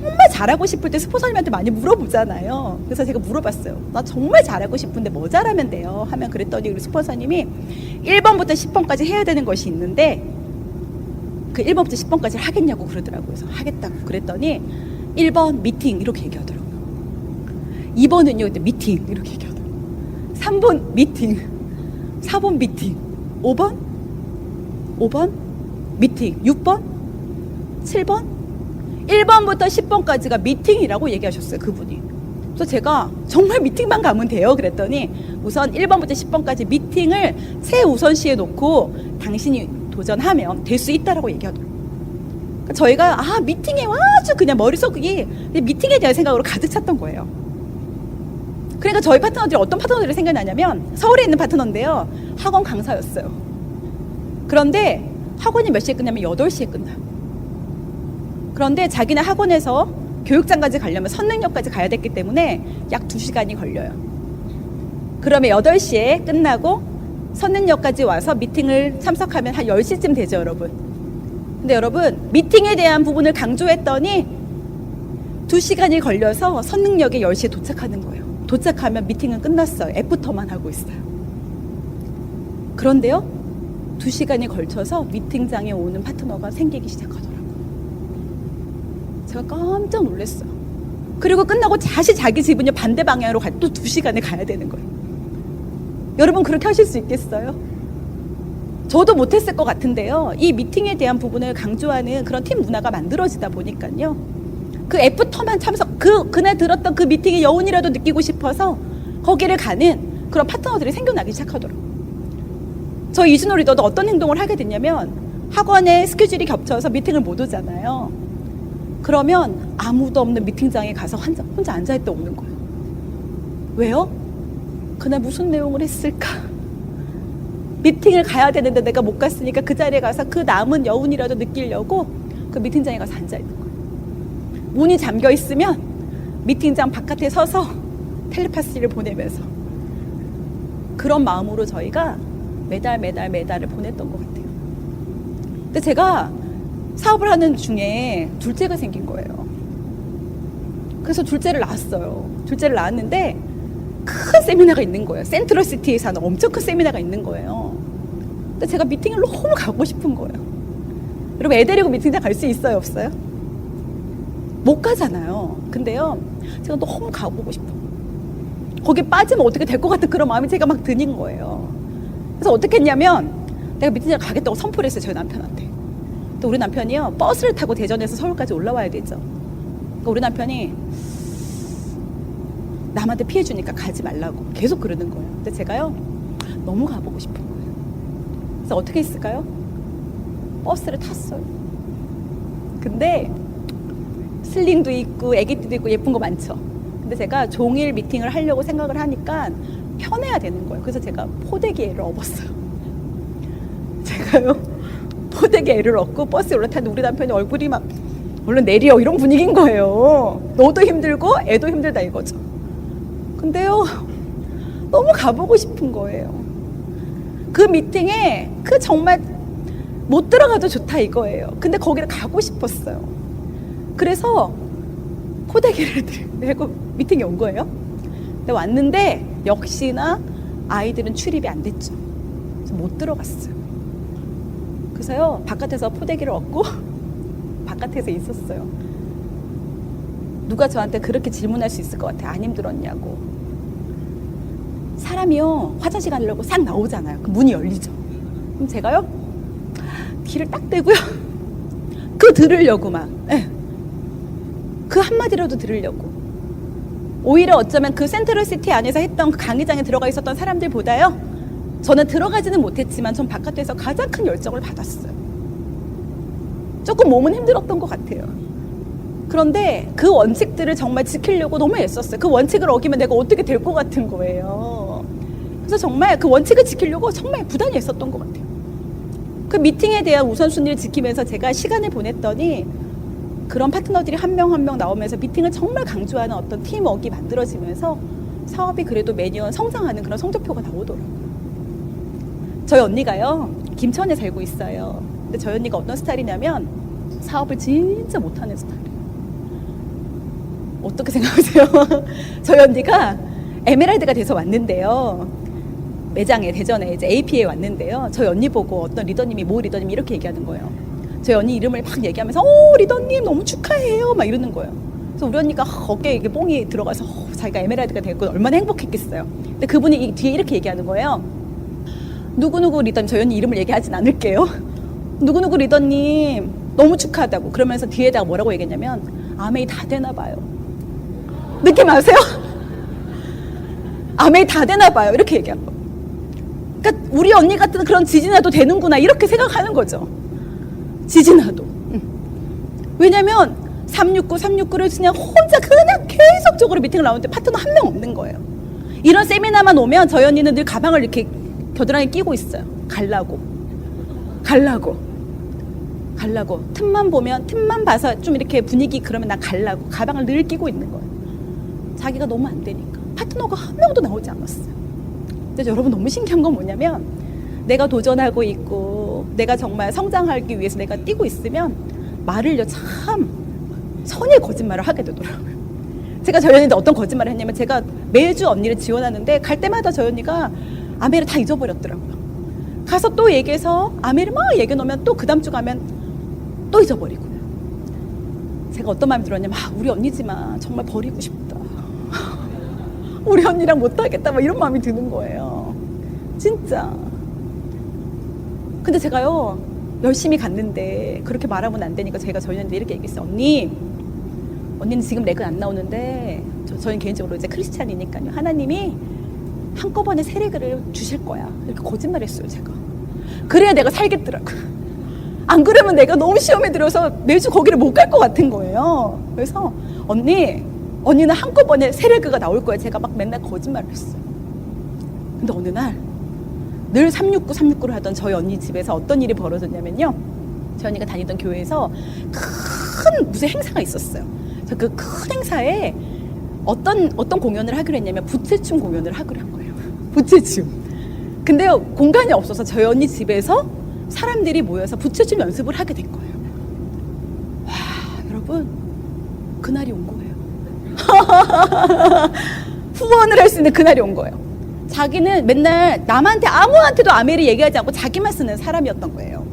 정말 잘하고 싶을 때 스폰서님한테 많이 물어보잖아요. 그래서 제가 물어봤어요. 나 정말 잘하고 싶은데 뭐 잘하면 돼요? 하면 그랬더니 우리 스폰서님이 1번부터 10번까지 해야 되는 것이 있는데 그 1번부터 10번까지 하겠냐고 그러더라고요. 그래서 하겠다고 그랬더니 1번 미팅 이렇게 얘기하더라고요. 2번은요 미팅 이렇게 얘기하더라고요. 3번 미팅, 4번 미팅, 5번 미팅, 6번, 7번, 1번부터 10번까지가 미팅이라고 얘기하셨어요. 그분이. 그래서 제가 정말 미팅만 가면 돼요 그랬더니 우선 1번부터 10번까지 미팅을 최우선시에 놓고 당신이 도전하면 될 수 있다라고 얘기하더라고요. 그러니까 저희가 미팅에 아주 그냥 머릿속이 미팅에 대한 생각으로 가득 찼던 거예요. 그러니까 저희 파트너들이 어떤 파트너들이 생겨나냐면 서울에 있는 파트너인데요. 학원 강사였어요. 그런데 학원이 몇 시에 끝나면 8시에 끝나요. 그런데 자기네 학원에서 교육장까지 가려면 선릉역까지 가야 됐기 때문에 약 2시간이 걸려요. 그러면 8시에 끝나고 선릉역까지 와서 미팅을 참석하면 한 10시쯤 되죠, 여러분. 근데 여러분, 미팅에 대한 부분을 강조했더니 2시간이 걸려서 선릉역에 10시에 도착하는 거예요. 도착하면 미팅은 끝났어요. 애프터만 하고 있어요. 그런데요, 2시간이 걸쳐서 미팅장에 오는 파트너가 생기기 시작하더라고요. 제가 깜짝 놀랐어요. 그리고 끝나고 다시 자기 집은요 반대 방향으로 또 2시간을 가야 되는 거예요. 여러분 그렇게 하실 수 있겠어요? 저도 못했을 것 같은데요. 이 미팅에 대한 부분을 강조하는 그런 팀 문화가 만들어지다 보니까요. 그 애프터만 그날 들었던 그 미팅의 여운이라도 느끼고 싶어서 거기를 가는 그런 파트너들이 생겨나기 시작하더라고요. 저 이준호 리더도 어떤 행동을 하게 됐냐면 학원에 스케줄이 겹쳐서 미팅을 못 오잖아요. 그러면 아무도 없는 미팅장에 가서 혼자 앉아있다 오는 거예요. 왜요? 그날 무슨 내용을 했을까? 미팅을 가야 되는데 내가 못 갔으니까 그 자리에 가서 그 남은 여운이라도 느끼려고 그 미팅장에 가서 앉아있는 거예요. 문이 잠겨 있으면 미팅장 바깥에 서서 텔레파시를 보내면서 그런 마음으로 저희가 매달을 보냈던 것 같아요. 근데 제가 사업을 하는 중에 둘째가 생긴 거예요. 그래서 둘째를 낳았어요. 둘째를 낳았는데 큰 세미나가 있는 거예요. 센트럴시티에서 하는 엄청 큰 세미나가 있는 거예요. 근데 제가 미팅을 너무 가고 싶은 거예요. 여러분 애 데리고 미팅장 갈 수 있어요? 없어요? 못 가잖아요. 근데요 제가 너무 가보고 싶어. 거기 빠지면 어떻게 될 것 같은 그런 마음이 제가 막 드는 거예요. 그래서 어떻게 했냐면 내가 미팅장 가겠다고 선포를 했어요. 저희 남편한테. 또 우리 남편이요 버스를 타고 대전에서 서울까지 올라와야 되죠. 그러니까 우리 남편이 남한테 피해 주니까 가지 말라고 계속 그러는 거예요. 근데 제가요 너무 가보고 싶은 거예요. 그래서 어떻게 했을까요? 버스를 탔어요. 근데 슬링도 있고 애기띠도 있고 예쁜 거 많죠. 근데 제가 종일 미팅을 하려고 생각을 하니까 편해야 되는 거예요. 그래서 제가 포대기 애를 업었어요. 제가요 포대기 애를 얻고 버스에 올라탔는데 우리 남편이 얼굴이 막 얼른 내려 이런 분위기인 거예요. 너도 힘들고 애도 힘들다 이거죠. 근데요 너무 가보고 싶은 거예요. 그 미팅에 그 정말 못 들어가도 좋다 이거예요. 근데 거기를 가고 싶었어요. 그래서 포대기를 들고 미팅에 온 거예요. 근데 왔는데 역시나 아이들은 출입이 안 됐죠. 그래서 못 들어갔어요. 그래서요 바깥에서 포대기를 얻고 바깥에서 있었어요. 누가 저한테 그렇게 질문할 수 있을 것 같아요. 안 힘들었냐고. 사람이요 화장실 가려고 싹 나오잖아요. 그 문이 열리죠. 그럼 제가요 귀를 딱 대고요 그거 들으려고 막 그 한마디라도 들으려고. 오히려 어쩌면 그 센트럴시티 안에서 했던 그 강의장에 들어가 있었던 사람들보다요 저는 들어가지는 못했지만 전 바깥에서 가장 큰 열정을 받았어요. 조금 몸은 힘들었던 것 같아요. 그런데 그 원칙들을 정말 지키려고 너무 애썼어요. 그 원칙을 어기면 내가 어떻게 될 것 같은 거예요. 그래서 정말 그 원칙을 지키려고 정말 부단히 애썼던 것 같아요. 그 미팅에 대한 우선순위를 지키면서 제가 시간을 보냈더니 그런 파트너들이 한 명 한 명 나오면서 미팅을 정말 강조하는 어떤 팀워크가 만들어지면서 사업이 그래도 매년 성장하는 그런 성적표가 나오더라고요. 저희 언니가요 김천에 살고 있어요. 근데 저희 언니가 어떤 스타일이냐면 사업을 진짜 못하는 스타일이에요. 어떻게 생각하세요? 저희 언니가 에메랄드가 돼서 왔는데요. 매장에 대전에 이제 AP에 왔는데요. 저희 언니 보고 어떤 리더님이 모 리더님이 이렇게 얘기하는 거예요. 저희 언니 이름을 막 얘기하면서 리더님 너무 축하해요 막 이러는 거예요. 그래서 우리 언니가 어깨에 이게 뽕이 들어가서 자기가 에메랄드가 됐고 얼마나 행복했겠어요. 근데 그분이 뒤에 이렇게 얘기하는 거예요. 누구누구 리더님, 저희 언니 이름을 얘기하진 않을게요. 누구누구 리더님 너무 축하하다고. 그러면서 뒤에다가 뭐라고 얘기했냐면 아메이 다 되나 봐요. 느낌 아세요? 아메이 다 되나 봐요. 이렇게 얘기한 거. 그러니까 우리 언니 같은 그런 지진아도 되는구나 이렇게 생각하는 거죠. 지진아도. 왜냐면 369를 그냥 혼자 그냥 계속적으로 미팅을 나오는데 파트너 한 명 없는 거예요. 이런 세미나만 오면 저희 언니는 늘 가방을 이렇게 겨드랑이에 끼고 있어요. 갈라고. 틈만 보면, 틈만 봐서 좀 이렇게 분위기 그러면 나 갈라고. 가방을 늘 끼고 있는 거예요. 자기가 너무 안 되니까. 파트너가 한 명도 나오지 않았어요. 근데 여러분 너무 신기한 건 뭐냐면 내가 도전하고 있고 내가 정말 성장하기 위해서 내가 뛰고 있으면 말을요 참 선의 거짓말을 하게 되더라고요. 제가 저희 언니한테 어떤 거짓말을 했냐면 제가 매주 언니를 지원하는데 갈 때마다 저희 언니가 아메를 다 잊어버렸더라고요. 가서 또 얘기해서 아메를 막 얘기해 놓으면 또 그 다음 주 가면 또 잊어버리고. 제가 어떤 마음이 들었냐면 우리 언니지만 정말 버리고 싶다. 우리 언니랑 못하겠다 막 이런 마음이 드는 거예요. 진짜. 근데 제가요 열심히 갔는데 그렇게 말하면 안 되니까 제가 저희 언니한테 이렇게 얘기했어요. 언니는 지금 렉은 안 나오는데 저희는 개인적으로 이제 크리스찬이니까요. 하나님이 한꺼번에 세 렉을 주실 거야. 이렇게 거짓말했어요 제가. 그래야 내가 살겠더라고요. 안 그러면 내가 너무 시험에 들어서 매주 거기를 못 갈 것 같은 거예요. 그래서 언니는 한꺼번에 세 렉가 나올 거야. 제가 막 맨날 거짓말을 했어요. 근데 어느 날 늘 369를 하던 저희 언니 집에서 어떤 일이 벌어졌냐면요. 저희 언니가 다니던 교회에서 큰 무슨 행사가 있었어요. 그래서 그 큰 행사에 어떤 공연을 하기로 했냐면 부채춤 공연을 하기로 한 거예요. 부채춤. 근데요 공간이 없어서 저희 언니 집에서 사람들이 모여서 부채춤 연습을 하게 된 거예요. 와 여러분 그날이 온 거예요. 후원을 할 수 있는 그날이 온 거예요. 자기는 맨날 남한테 아무한테도 아메를 얘기하지 않고 자기만 쓰는 사람이었던 거예요.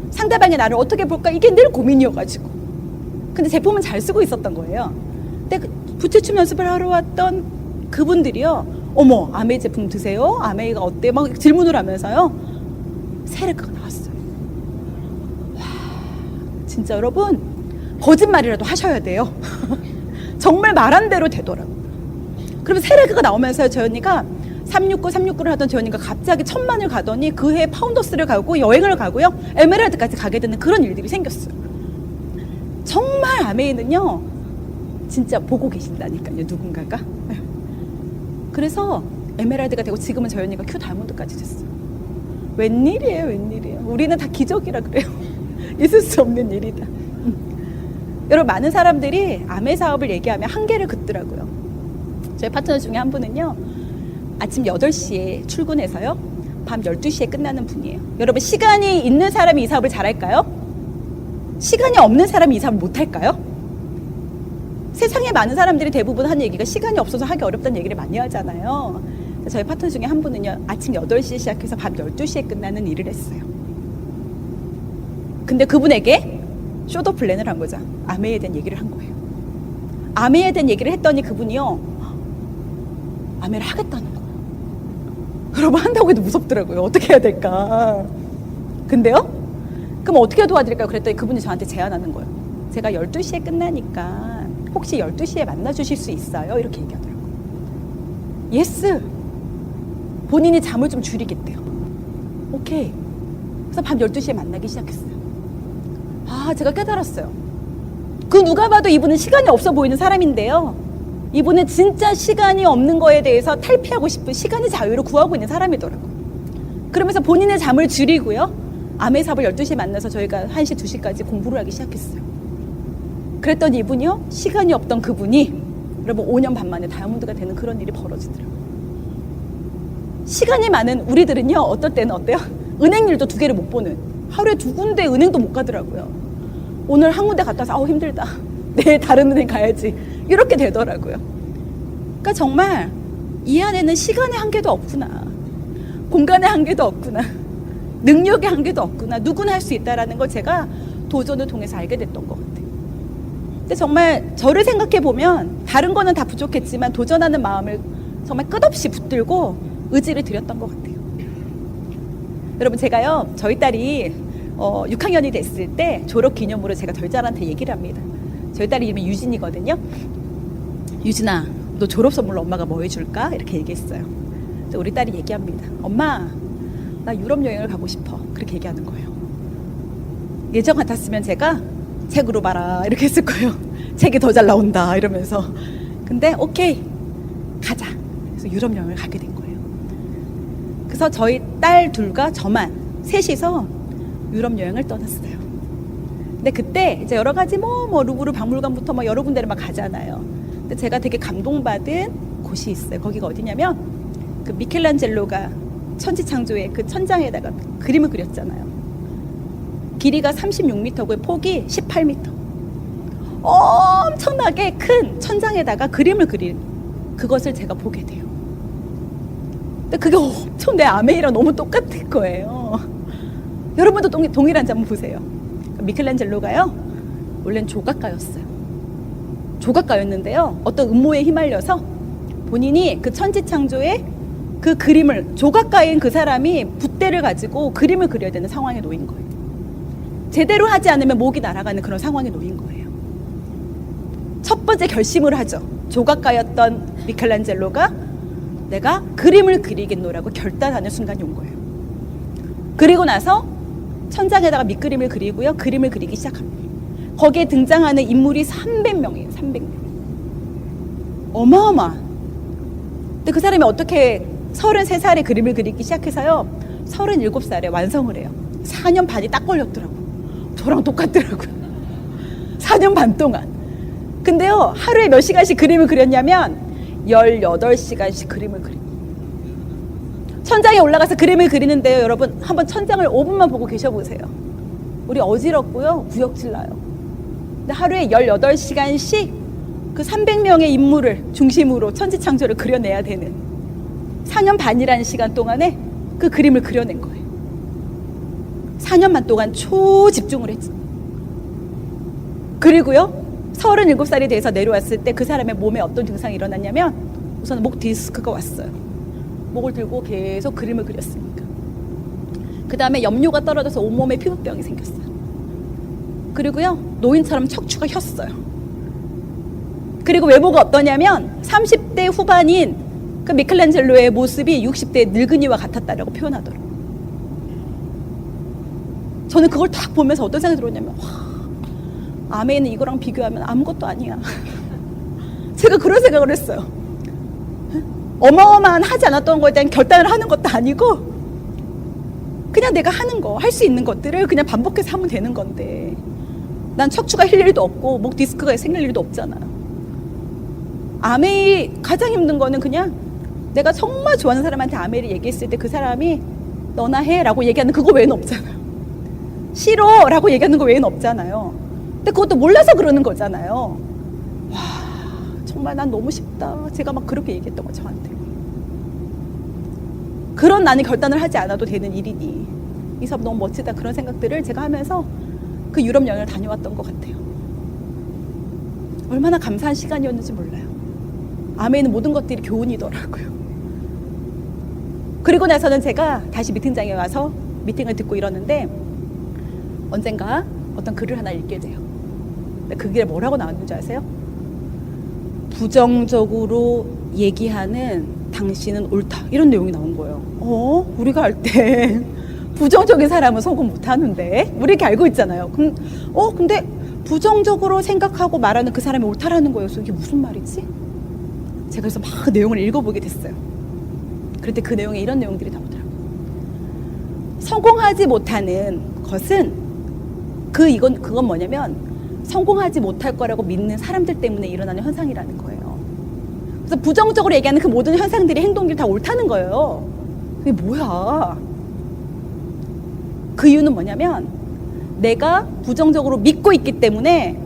상대방이 나를 어떻게 볼까 이게 늘 고민이어가지고. 근데 제품은 잘 쓰고 있었던 거예요. 근데 부채춤 연습을 하러 왔던 그분들이요. 어머 아메이 제품 드세요? 아메이가 어때? 막 질문을 하면서요. 세례가 나왔어요. 와 진짜 여러분 거짓말이라도 하셔야 돼요. 정말 말한 대로 되더라고요. 그러면 세례가 나오면서 저희 언니가 369를 하던 저희 언니가 갑자기 천만을 가더니 그 해 파운더스를 가고 여행을 가고요. 에메랄드까지 가게 되는 그런 일들이 생겼어요. 정말 아메이는요. 진짜 보고 계신다니까요. 누군가가. 그래서 에메랄드가 되고 지금은 저희 언니가 큐 다이몬드까지 됐어요. 웬일이에요. 우리는 다 기적이라 그래요. 있을 수 없는 일이다. 여러분 많은 사람들이 아메 사업을 얘기하면 한계를 긋더라고요. 저희 파트너 중에 한 분은요. 아침 8시에 출근해서요. 밤 12시에 끝나는 분이에요. 여러분 시간이 있는 사람이 이 사업을 잘할까요? 시간이 없는 사람이 이 사업을 못할까요? 세상에 많은 사람들이 대부분 하는 얘기가 시간이 없어서 하기 어렵다는 얘기를 많이 하잖아요. 저희 파트너 중에 한 분은요. 아침 8시에 시작해서 밤 12시에 끝나는 일을 했어요. 근데 그분에게 쇼더 플랜을 한 거죠. 아메에 대한 얘기를 한 거예요. 아메에 대한 얘기를 했더니 그분이요. 아메를 하겠다는 거예요. 여러분 한다고 해도 무섭더라고요. 어떻게 해야 될까. 근데요. 그럼 어떻게 도와드릴까요? 그랬더니 그분이 저한테 제안하는 거예요. 제가 12시에 끝나니까 혹시 12시에 만나주실 수 있어요? 이렇게 얘기하더라고요. 예스. 본인이 잠을 좀 줄이겠대요. 오케이. 그래서 밤 12시에 만나기 시작했어요. 제가 깨달았어요. 그 누가 봐도 이분은 시간이 없어 보이는 사람인데요. 이분은 진짜 시간이 없는 거에 대해서 탈피하고 싶은 시간의 자유를 구하고 있는 사람이더라고요. 그러면서 본인의 잠을 줄이고요. 아메 사업을 12시에 만나서 저희가 1시, 2시까지 공부를 하기 시작했어요. 그랬더니 이분이요. 시간이 없던 그분이 여러분 5년 반 만에 다이아몬드가 되는 그런 일이 벌어지더라고요. 시간이 많은 우리들은요. 어떨 때는 어때요? 은행 일도 2개를 못 보는. 하루에 2군데 은행도 못 가더라고요. 오늘 한 군데 갔다 와서 힘들다. 내일 다른 은행 가야지. 이렇게 되더라고요. 그러니까 정말 이 안에는 시간의 한계도 없구나, 공간의 한계도 없구나, 능력의 한계도 없구나, 누구나 할 수 있다라는 걸 제가 도전을 통해서 알게 됐던 것 같아요. 근데 정말 저를 생각해 보면 다른 거는 다 부족했지만 도전하는 마음을 정말 끝없이 붙들고 의지를 들였던 것 같아요. 여러분, 제가요, 저희 딸이 6학년이 됐을 때 졸업 기념으로 제가 저희 딸한테 얘기를 합니다. 저희 딸이 이름이 유진이거든요. 유진아, 너 졸업 선물로 엄마가 뭐 해줄까? 이렇게 얘기했어요. 우리 딸이 얘기합니다. 엄마, 나 유럽 여행을 가고 싶어. 그렇게 얘기하는 거예요. 예전 같았으면 제가 책으로 봐라 이렇게 했을 거예요. 책이 더 잘 나온다 이러면서. 근데 오케이, 가자. 그래서 유럽 여행을 가게 된 거예요. 그래서 저희 딸 둘과 저만 셋이서 유럽 여행을 떠났어요. 근데 그때 이제 여러 가지 뭐 루브르 박물관부터 뭐 여러 군데를 막 가잖아요. 근데 제가 되게 감동받은 곳이 있어요. 거기가 어디냐면 그 미켈란젤로가 천지창조의 그 천장에다가 그림을 그렸잖아요. 길이가 36m고 폭이 18m. 엄청나게 큰 천장에다가 그림을 그린 그것을 제가 보게 돼요. 근데 그게 엄청 내 아메이랑 너무 똑같을 거예요. 여러분도 동일한지 한번 보세요. 미켈란젤로가요, 원래는 조각가였어요. 조각가였는데요, 어떤 음모에 휘말려서 본인이 그 천지창조의 그 그림을, 조각가인 그 사람이 붓대를 가지고 그림을 그려야 되는 상황에 놓인 거예요. 제대로 하지 않으면 목이 날아가는 그런 상황에 놓인 거예요. 첫 번째 결심을 하죠. 조각가였던 미켈란젤로가 내가 그림을 그리겠노라고 결단하는 순간이 온 거예요. 그리고 나서 천장에다가 밑그림을 그리고요, 그림을 그리기 시작합니다. 거기에 등장하는 인물이 300명이에요. 300명. 어마어마한. 근데 그 사람이 어떻게 33살에 그림을 그리기 시작해서요, 37살에 완성을 해요. 4년 반이 딱 걸렸더라고요. 저랑 똑같더라고요. 4년 반 동안. 근데요, 하루에 몇 시간씩 그림을 그렸냐면 18시간씩 그림을 그립니다. 천장에 올라가서 그림을 그리는데요, 여러분, 한번 천장을 5분만 보고 계셔보세요. 우리 어지럽고요, 구역질 나요. 근데 하루에 18시간씩 그 300명의 인물을 중심으로 천지창조를 그려내야 되는 4년 반이라는 시간 동안에 그 그림을 그려낸 거예요. 4년만 동안 초집중을 했죠. 그리고요, 37살이 돼서 내려왔을 때 그 사람의 몸에 어떤 증상이 일어났냐면 우선 목 디스크가 왔어요. 목을 들고 계속 그림을 그렸으니까. 그 다음에 염료가 떨어져서 온몸에 피부병이 생겼어요. 그리고요, 노인처럼 척추가 혔어요. 그리고 외모가 어떠냐면 30대 후반인 그 미켈란젤로의 모습이 60대 늙은이와 같았다라고 표현하더라고요. 저는 그걸 딱 보면서 어떤 생각이 들었냐면, 와, 아메이는 이거랑 비교하면 아무것도 아니야. 제가 그런 생각을 했어요. 어마어마한 하지 않았던 거에 대한 결단을 하는 것도 아니고 그냥 내가 하는 거, 할 수 있는 것들을 그냥 반복해서 하면 되는 건데, 난 척추가 힐 일도 없고 목 디스크가 생길 일도 없잖아요. 아메이 가장 힘든 거는 그냥 내가 정말 좋아하는 사람한테 아메이를 얘기했을 때 그 사람이 너나 해 라고 얘기하는 그거 외에는 없잖아요. 싫어 라고 얘기하는 거 외에는 없잖아요. 근데 그것도 몰라서 그러는 거잖아요. 와, 정말 난 너무 쉽다. 제가 막 그렇게 얘기했던 거 저한테. 그런 나는 결단을 하지 않아도 되는 일이니 이 사업 너무 멋지다, 그런 생각들을 제가 하면서 그 유럽 여행을 다녀왔던 것 같아요. 얼마나 감사한 시간이었는지 몰라요. 아메이는 모든 것들이 교훈이더라고요. 그리고 나서는 제가 다시 미팅장에 와서 미팅을 듣고 이러는데 언젠가 어떤 글을 하나 읽게 돼요. 그 글에 뭐라고 나왔는지 아세요? 부정적으로 얘기하는 당신은 옳다, 이런 내용이 나온 거예요. 우리가 할 때 부정적인 사람은 성공 못하는데 우리 이렇게 알고 있잖아요. 근데 부정적으로 생각하고 말하는 그 사람이 옳다라는 거여서 이게 무슨 말이지? 제가 그래서 막 그 내용을 읽어보게 됐어요. 그런데 그 내용에 이런 내용들이 나오더라고요. 성공하지 못하는 것은 그건 뭐냐면 성공하지 못할 거라고 믿는 사람들 때문에 일어나는 현상이라는 거예요. 그래서 부정적으로 얘기하는 그 모든 현상들이, 행동들이 다 옳다는 거예요. 그게 뭐야? 그 이유는 뭐냐면 내가 부정적으로 믿고 있기 때문에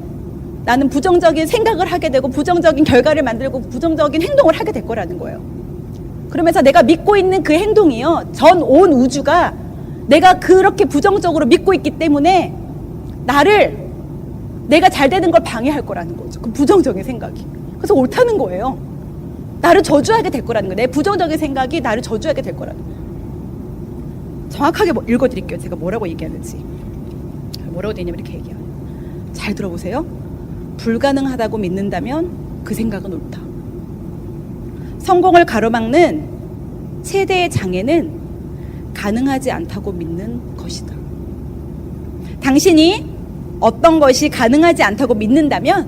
나는 부정적인 생각을 하게 되고 부정적인 결과를 만들고 부정적인 행동을 하게 될 거라는 거예요. 그러면서 내가 믿고 있는 그 행동이요, 전 온 우주가 내가 그렇게 부정적으로 믿고 있기 때문에 내가 잘 되는 걸 방해할 거라는 거죠. 그 부정적인 생각이. 그래서 옳다는 거예요. 나를 저주하게 될 거라는 거예요. 내 부정적인 생각이 나를 저주하게 될 거라는 거예요. 정확하게 읽어드릴게요. 제가 뭐라고 얘기하는지. 뭐라고 되냐면 이렇게 얘기해요. 잘 들어보세요. 불가능하다고 믿는다면 그 생각은 옳다. 성공을 가로막는 최대의 장애는 가능하지 않다고 믿는 것이다. 당신이 어떤 것이 가능하지 않다고 믿는다면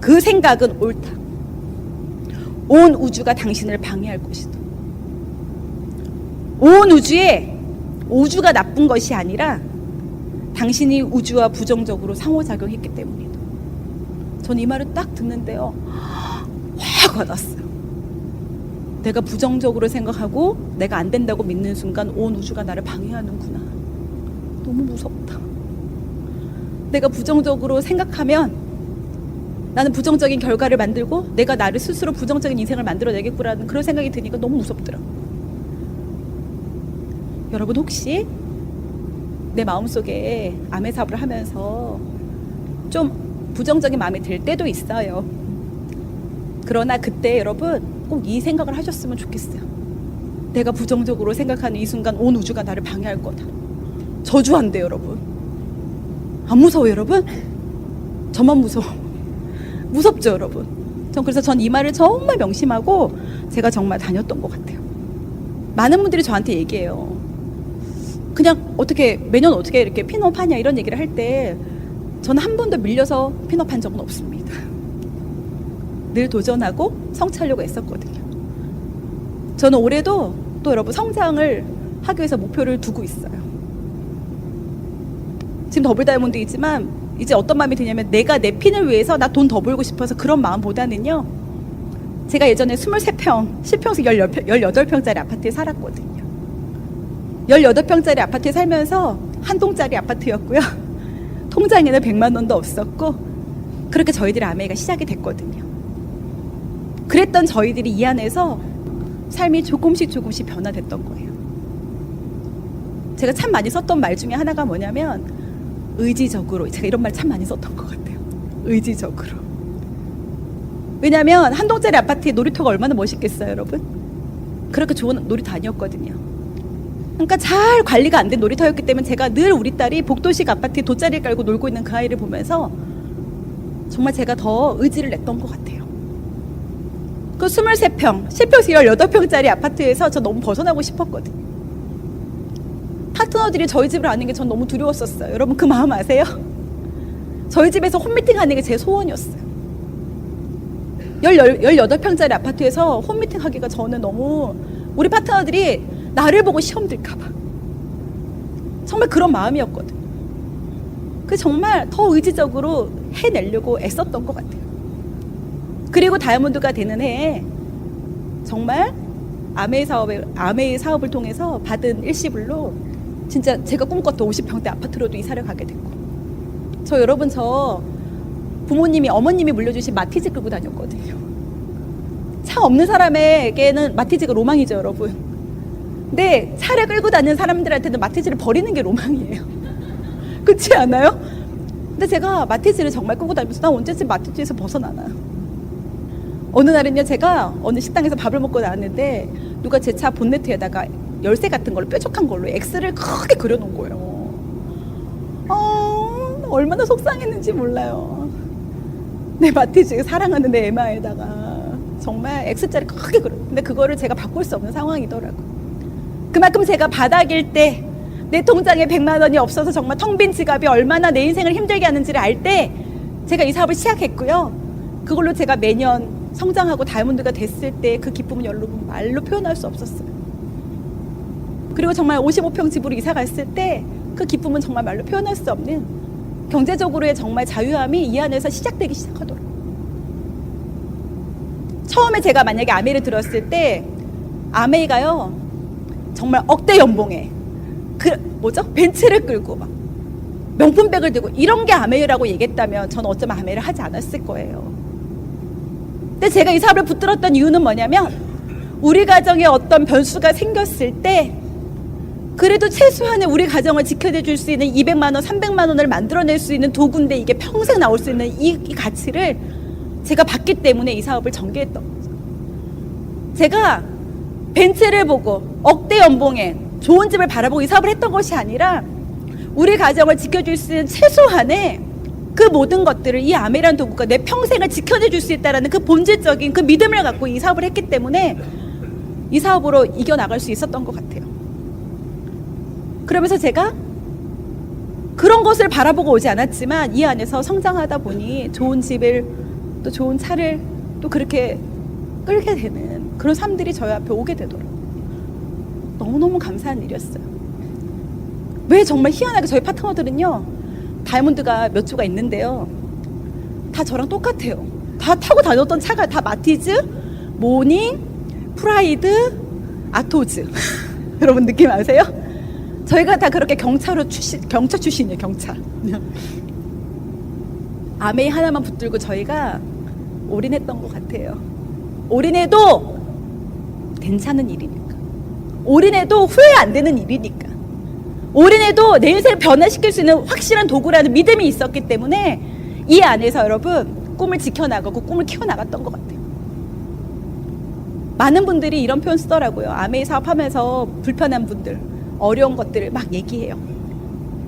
그 생각은 옳다. 온 우주가 당신을 방해할 것이다. 온 우주가 나쁜 것이 아니라 당신이 우주와 부정적으로 상호작용했기 때문이다. 전 이 말을 딱 듣는데요, 확 와닿았어요. 내가 부정적으로 생각하고 내가 안 된다고 믿는 순간 온 우주가 나를 방해하는구나. 너무 무섭다. 내가 부정적으로 생각하면 나는 부정적인 결과를 만들고 내가 나를 스스로 부정적인 인생을 만들어내겠구라는 그런 생각이 드니까 너무 무섭더라고요. 여러분, 혹시 내 마음속에 암의 사업을 하면서 좀 부정적인 마음이 들 때도 있어요. 그러나 그때 여러분 꼭 이 생각을 하셨으면 좋겠어요. 내가 부정적으로 생각하는 이 순간 온 우주가 나를 방해할 거다. 저주한대요, 여러분. 안 무서워요, 여러분? 저만 무서워. 무섭죠, 여러분? 전 이 말을 정말 명심하고 제가 정말 다녔던 것 같아요. 많은 분들이 저한테 얘기해요. 그냥 매년 어떻게 이렇게 핀업하냐 이런 얘기를 할 때 저는 한 번도 밀려서 핀업한 적은 없습니다. 늘 도전하고 성취하려고 애썼거든요. 저는 올해도 또 여러분 성장을 하기 위해서 목표를 두고 있어요. 지금 더블 다이아몬드이지만 이제 어떤 마음이 드냐면 내가 내 핀을 위해서 나 돈 더 벌고 싶어서 그런 마음보다는요, 제가 예전에 23평, 10평씩 18평짜리 아파트에 살았거든요. 18평짜리 아파트에 살면서 한 동짜리 아파트였고요. 통장에는 100만 원도 없었고 그렇게 저희들의 아메이가 시작이 됐거든요. 그랬던 저희들이 이 안에서 삶이 조금씩 변화됐던 거예요. 제가 참 많이 썼던 말 중에 하나가 뭐냐면 의지적으로, 제가 이런 말 참 많이 썼던 것 같아요. 의지적으로. 왜냐하면 한 동짜리 아파트에 놀이터가 얼마나 멋있겠어요, 여러분? 그렇게 좋은 놀이터 아니었거든요. 그러니까 잘 관리가 안 된 놀이터였기 때문에 제가 늘 우리 딸이 복도식 아파트에 돗자리를 깔고 놀고 있는 그 아이를 보면서 정말 제가 더 의지를 냈던 것 같아요. 그 23평, 10평에서 18평짜리 아파트에서 저 너무 벗어나고 싶었거든요. 파트너들이 저희 집을 아는 게 전 너무 두려웠었어요. 여러분 그 마음 아세요? 저희 집에서 홈미팅 하는 게 제 소원이었어요. 18평짜리 아파트에서 홈미팅 하기가 저는 너무, 우리 파트너들이 나를 보고 시험 들까봐 정말 그런 마음이었거든요. 그래서 정말 더 의지적으로 해내려고 애썼던 것 같아요. 그리고 다이아몬드가 되는 해에 정말 아메이 사업을 통해서 받은 일시불로 진짜 제가 꿈꿨던 50평대 아파트로도 이사를 가게 됐고, 여러분 부모님이, 어머님이 물려주신 마티즈 끌고 다녔거든요. 차 없는 사람에게는 마티즈가 로망이죠, 여러분. 근데 차를 끌고 다니는 사람들한테는 마티즈를 버리는 게 로망이에요. 그렇지 않아요? 근데 제가 마티즈를 정말 끌고 다니면서 나 언제쯤 마티즈에서 벗어나나. 어느 날은요, 제가 어느 식당에서 밥을 먹고 나왔는데 누가 제 차 본네트에다가 열쇠 같은 걸로, 뾰족한 걸로 X를 크게 그려놓은 거예요. 얼마나 속상했는지 몰라요. 내 마티즈, 사랑하는 내 에마에다가 정말 X자를 크게 근데 그거를 제가 바꿀 수 없는 상황이더라고요. 그만큼 제가 바닥일 때, 내 통장에 100만 원이 없어서 정말 텅 빈 지갑이 얼마나 내 인생을 힘들게 하는지를 알 때 제가 이 사업을 시작했고요. 그걸로 제가 매년 성장하고 다이아몬드가 됐을 때 그 기쁨은 여러분 말로 표현할 수 없었어요. 그리고 정말 55평 집으로 이사 갔을 때 그 기쁨은 정말 말로 표현할 수 없는 경제적으로의 정말 자유함이 이 안에서 시작되기 시작하더라고요. 처음에 제가 만약에 아메이를 들었을 때 아메이가요 정말 억대 연봉에 벤츠를 끌고 막 명품백을 들고 이런 게 아메이라고 얘기했다면 저는 어쩌면 아메이를 하지 않았을 거예요. 근데 제가 이 사업을 붙들었던 이유는 뭐냐면 우리 가정에 어떤 변수가 생겼을 때 그래도 최소한의 우리 가정을 지켜줄 수 있는 200만 원, 300만 원을 만들어낼 수 있는 도구인데 이게 평생 나올 수 있는 이 가치를 제가 봤기 때문에 이 사업을 전개했던 거죠. 제가 벤츠를 보고 억대 연봉에 좋은 집을 바라보고 이 사업을 했던 것이 아니라 우리 가정을 지켜줄 수 있는 최소한의 그 모든 것들을 이 아메란 도구가 내 평생을 지켜내줄 수 있다는 그 본질적인 그 믿음을 갖고 이 사업을 했기 때문에 이 사업으로 이겨나갈 수 있었던 것 같아요. 그러면서 제가 그런 것을 바라보고 오지 않았지만 이 안에서 성장하다 보니 좋은 집을 또 좋은 차를 또 그렇게 끌게 되는 그런 삶들이 저희 앞에 오게 되더라고요. 너무너무 감사한 일이었어요. 왜 정말 희한하게 저희 파트너들은요 다이아몬드가 몇 주가 있는데요 다 저랑 똑같아요. 다 타고 다녔던 차가 다 마티즈, 모닝, 프라이드, 아토즈 여러분 느낌 아세요? 저희가 다 그렇게 경차 출신이에요. 경차. 아메이 하나만 붙들고 저희가 올인했던 것 같아요. 올인해도 괜찮은 일이니까, 올인해도 후회 안 되는 일이니까, 올인해도 내 인생을 변화시킬 수 있는 확실한 도구라는 믿음이 있었기 때문에 이 안에서 여러분 꿈을 지켜나가고 꿈을 키워나갔던 것 같아요. 많은 분들이 이런 표현 쓰더라고요. 아메이 사업하면서 불편한 분들, 어려운 것들을 막 얘기해요.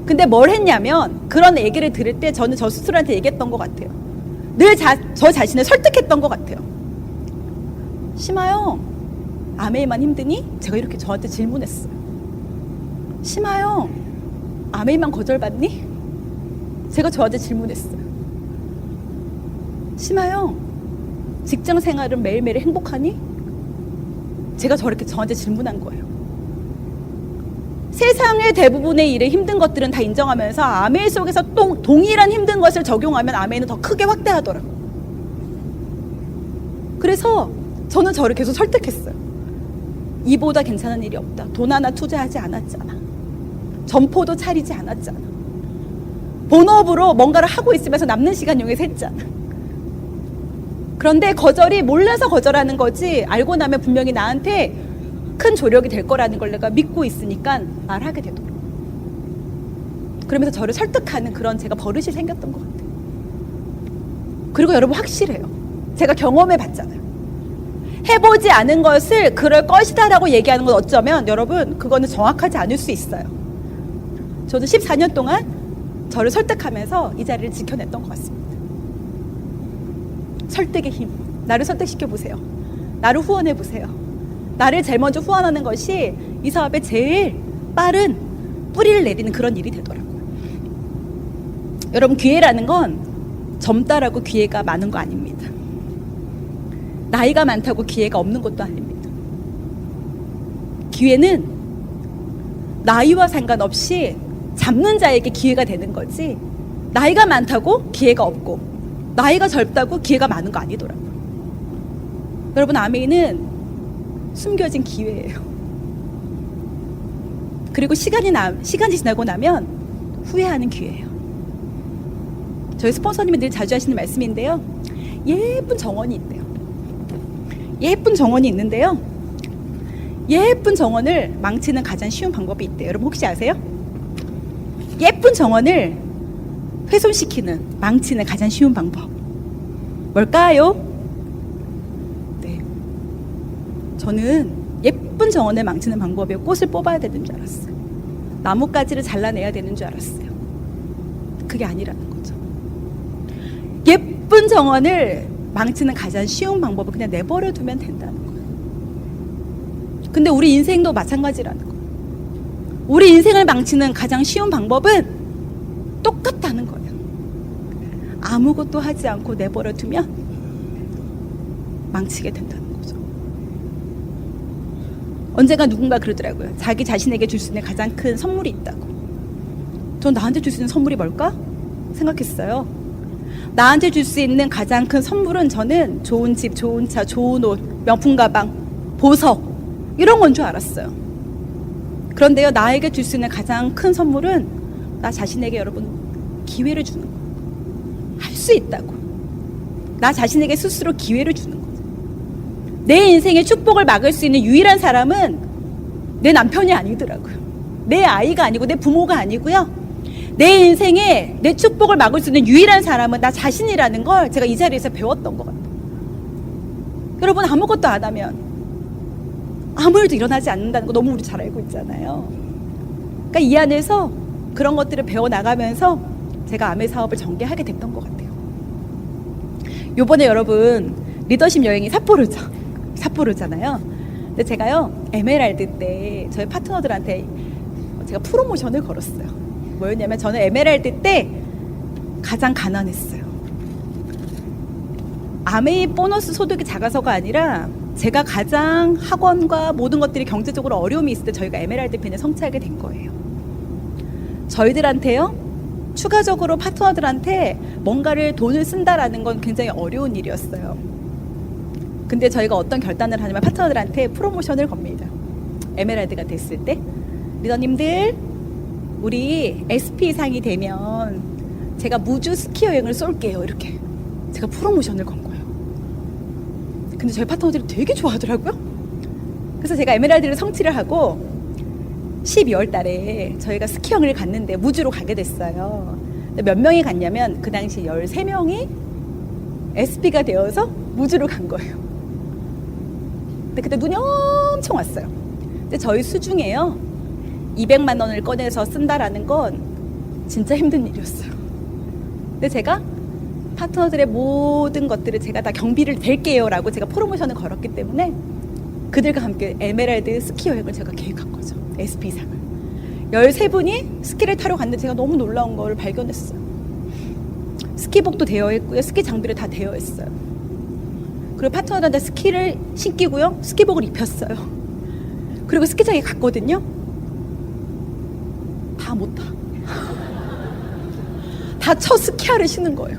근데 뭘 했냐면 그런 얘기를 들을 때 저는 저 스스로한테 얘기했던 것 같아요. 늘 저 자신을 설득했던 것 같아요. 심아요, 아메이만 힘드니? 제가 이렇게 저한테 질문했어요. 심아요, 아메이만 거절받니? 제가 저한테 질문했어요. 심아요, 직장 생활은 매일매일 행복하니? 제가 저한테 질문한 거예요. 세상의 대부분의 일에 힘든 것들은 다 인정하면서 아메이 속에서 동일한 힘든 것을 적용하면 아메이는 더 크게 확대하더라고요. 그래서 저는 저를 계속 설득했어요. 이보다 괜찮은 일이 없다. 돈 하나 투자하지 않았잖아. 점포도 차리지 않았잖아. 본업으로 뭔가를 하고 있으면서 남는 시간 이용해서 했잖아. 그런데 거절이 몰라서 거절하는 거지 알고 나면 분명히 나한테 큰 조력이 될 거라는 걸 내가 믿고 있으니까 말하게 되더라고요. 그러면서 저를 설득하는 그런 제가 버릇이 생겼던 것 같아요. 그리고 여러분 확실해요. 제가 경험해 봤잖아요. 해보지 않은 것을 그럴 것이다 라고 얘기하는 건 어쩌면 여러분 그거는 정확하지 않을 수 있어요. 저도 14년 동안 저를 설득하면서 이 자리를 지켜냈던 것 같습니다. 설득의 힘. 나를 설득시켜 보세요. 나를 후원해 보세요. 나를 제일 먼저 후원하는 것이 이 사업에 제일 빠른 뿌리를 내리는 그런 일이 되더라고요. 여러분 기회라는 건 젊다라고 기회가 많은 거 아닙니다. 나이가 많다고 기회가 없는 것도 아닙니다. 기회는 나이와 상관없이 잡는 자에게 기회가 되는 거지 나이가 많다고 기회가 없고 나이가 젊다고 기회가 많은 거 아니더라고요. 여러분 아메이는 숨겨진 기회예요. 그리고 시간이 지나고 나면 후회하는 기회예요. 저희 스폰서님이 늘 자주 하시는 말씀인데요. 예쁜 정원이 있대요. 예쁜 정원이 있는데요. 예쁜 정원을 망치는 가장 쉬운 방법이 있대요. 여러분 혹시 아세요? 예쁜 정원을 훼손시키는, 망치는 가장 쉬운 방법. 뭘까요? 네. 저는 예쁜 정원을 망치는 방법이 꽃을 뽑아야 되는 줄 알았어요. 나뭇가지를 잘라내야 되는 줄 알았어요. 그게 아니라는 거죠. 예쁜 정원을 망치는 가장 쉬운 방법은 그냥 내버려 두면 된다는 거예요. 근데 우리 인생도 마찬가지라는 거예요. 우리 인생을 망치는 가장 쉬운 방법은 똑같다는 거예요. 아무것도 하지 않고 내버려 두면 망치게 된다는 거죠. 언젠가 누군가 그러더라고요. 자기 자신에게 줄 수 있는 가장 큰 선물이 있다고. 전 나한테 줄 수 있는 선물이 뭘까? 생각했어요. 나한테 줄 수 있는 가장 큰 선물은 저는 좋은 집, 좋은 차, 좋은 옷, 명품 가방, 보석 이런 건 줄 알았어요. 그런데요, 나에게 줄 수 있는 가장 큰 선물은 나 자신에게 여러분 기회를 주는 거예요. 할 수 있다고. 나 자신에게 스스로 기회를 주는 거죠. 내 인생의 축복을 막을 수 있는 유일한 사람은 내 남편이 아니더라고요. 내 아이가 아니고 내 부모가 아니고요. 내 인생에 내 축복을 막을 수 있는 유일한 사람은 나 자신이라는 걸 제가 이 자리에서 배웠던 것 같아요. 여러분, 아무것도 안 하면 아무 일도 일어나지 않는다는 거 너무 우리 잘 알고 있잖아요. 그러니까 이 안에서 그런 것들을 배워나가면서 제가 아메 사업을 전개하게 됐던 것 같아요. 요번에 여러분 리더십 여행이 삿포로잖아요. 근데 제가요 에메랄드 때 저희 파트너들한테 제가 프로모션을 걸었어요. 뭐였냐면 저는 에메랄드 때 가장 가난했어요. 아메이 보너스 소득이 작아서가 아니라 제가 가장 학원과 모든 것들이 경제적으로 어려움이 있을 때 저희가 에메랄드 펜을 성취하게 된 거예요. 저희들한테요 추가적으로 파트너들한테 뭔가를 돈을 쓴다라는 건 굉장히 어려운 일이었어요. 근데 저희가 어떤 결단을 하냐면 파트너들한테 프로모션을 겁니다. 에메랄드가 됐을 때 리더님들 우리 SP상이 되면 제가 무주 스키 여행을 쏠게요. 이렇게 제가 프로모션을 건 거예요. 근데 저희 파트너들이 되게 좋아하더라고요. 그래서 제가 에메랄드를 성취를 하고 12월 달에 저희가 스키 여행을 갔는데 무주로 가게 됐어요. 근데 몇 명이 갔냐면 그 당시 13명이 SP가 되어서 무주로 간 거예요. 근데 그때 눈이 엄청 왔어요. 근데 저희 수중에요 200만 원을 꺼내서 쓴다라는 건 진짜 힘든 일이었어요. 근데 제가 파트너들의 모든 것들을 제가 다 경비를 댈게요 라고 제가 프로모션을 걸었기 때문에 그들과 함께 에메랄드 스키 여행을 제가 계획한 거죠. SP상을 13분이 스키를 타러 갔는데 제가 너무 놀라운 걸 발견했어요. 스키복도 되어 있고요, 스키 장비를 다 되어 있어요. 그리고 파트너들한테 스키를 신기고요, 스키복을 입혔어요. 그리고 스키장에 갔거든요. 다 못 타. 다 첫 스키화를 신는 거예요.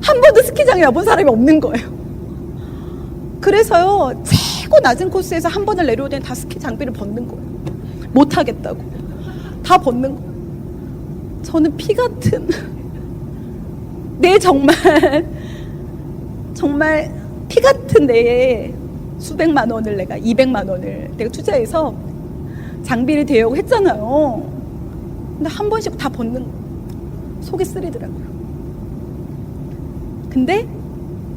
한 번도 스키장에 와본 사람이 없는 거예요. 그래서요 최고 낮은 코스에서 한 번을 내려오더니 다 스키 장비를 벗는 거예요. 못 하겠다고 다 벗는 거예요. 저는 피 같은 내 정말 피 같은 내 수백만 원을 내가 200만 원을 내가 투자해서 장비를 대여하고 했잖아요. 근데 한 번씩 다 벗는 거예요. 속이 쓰리더라고요. 근데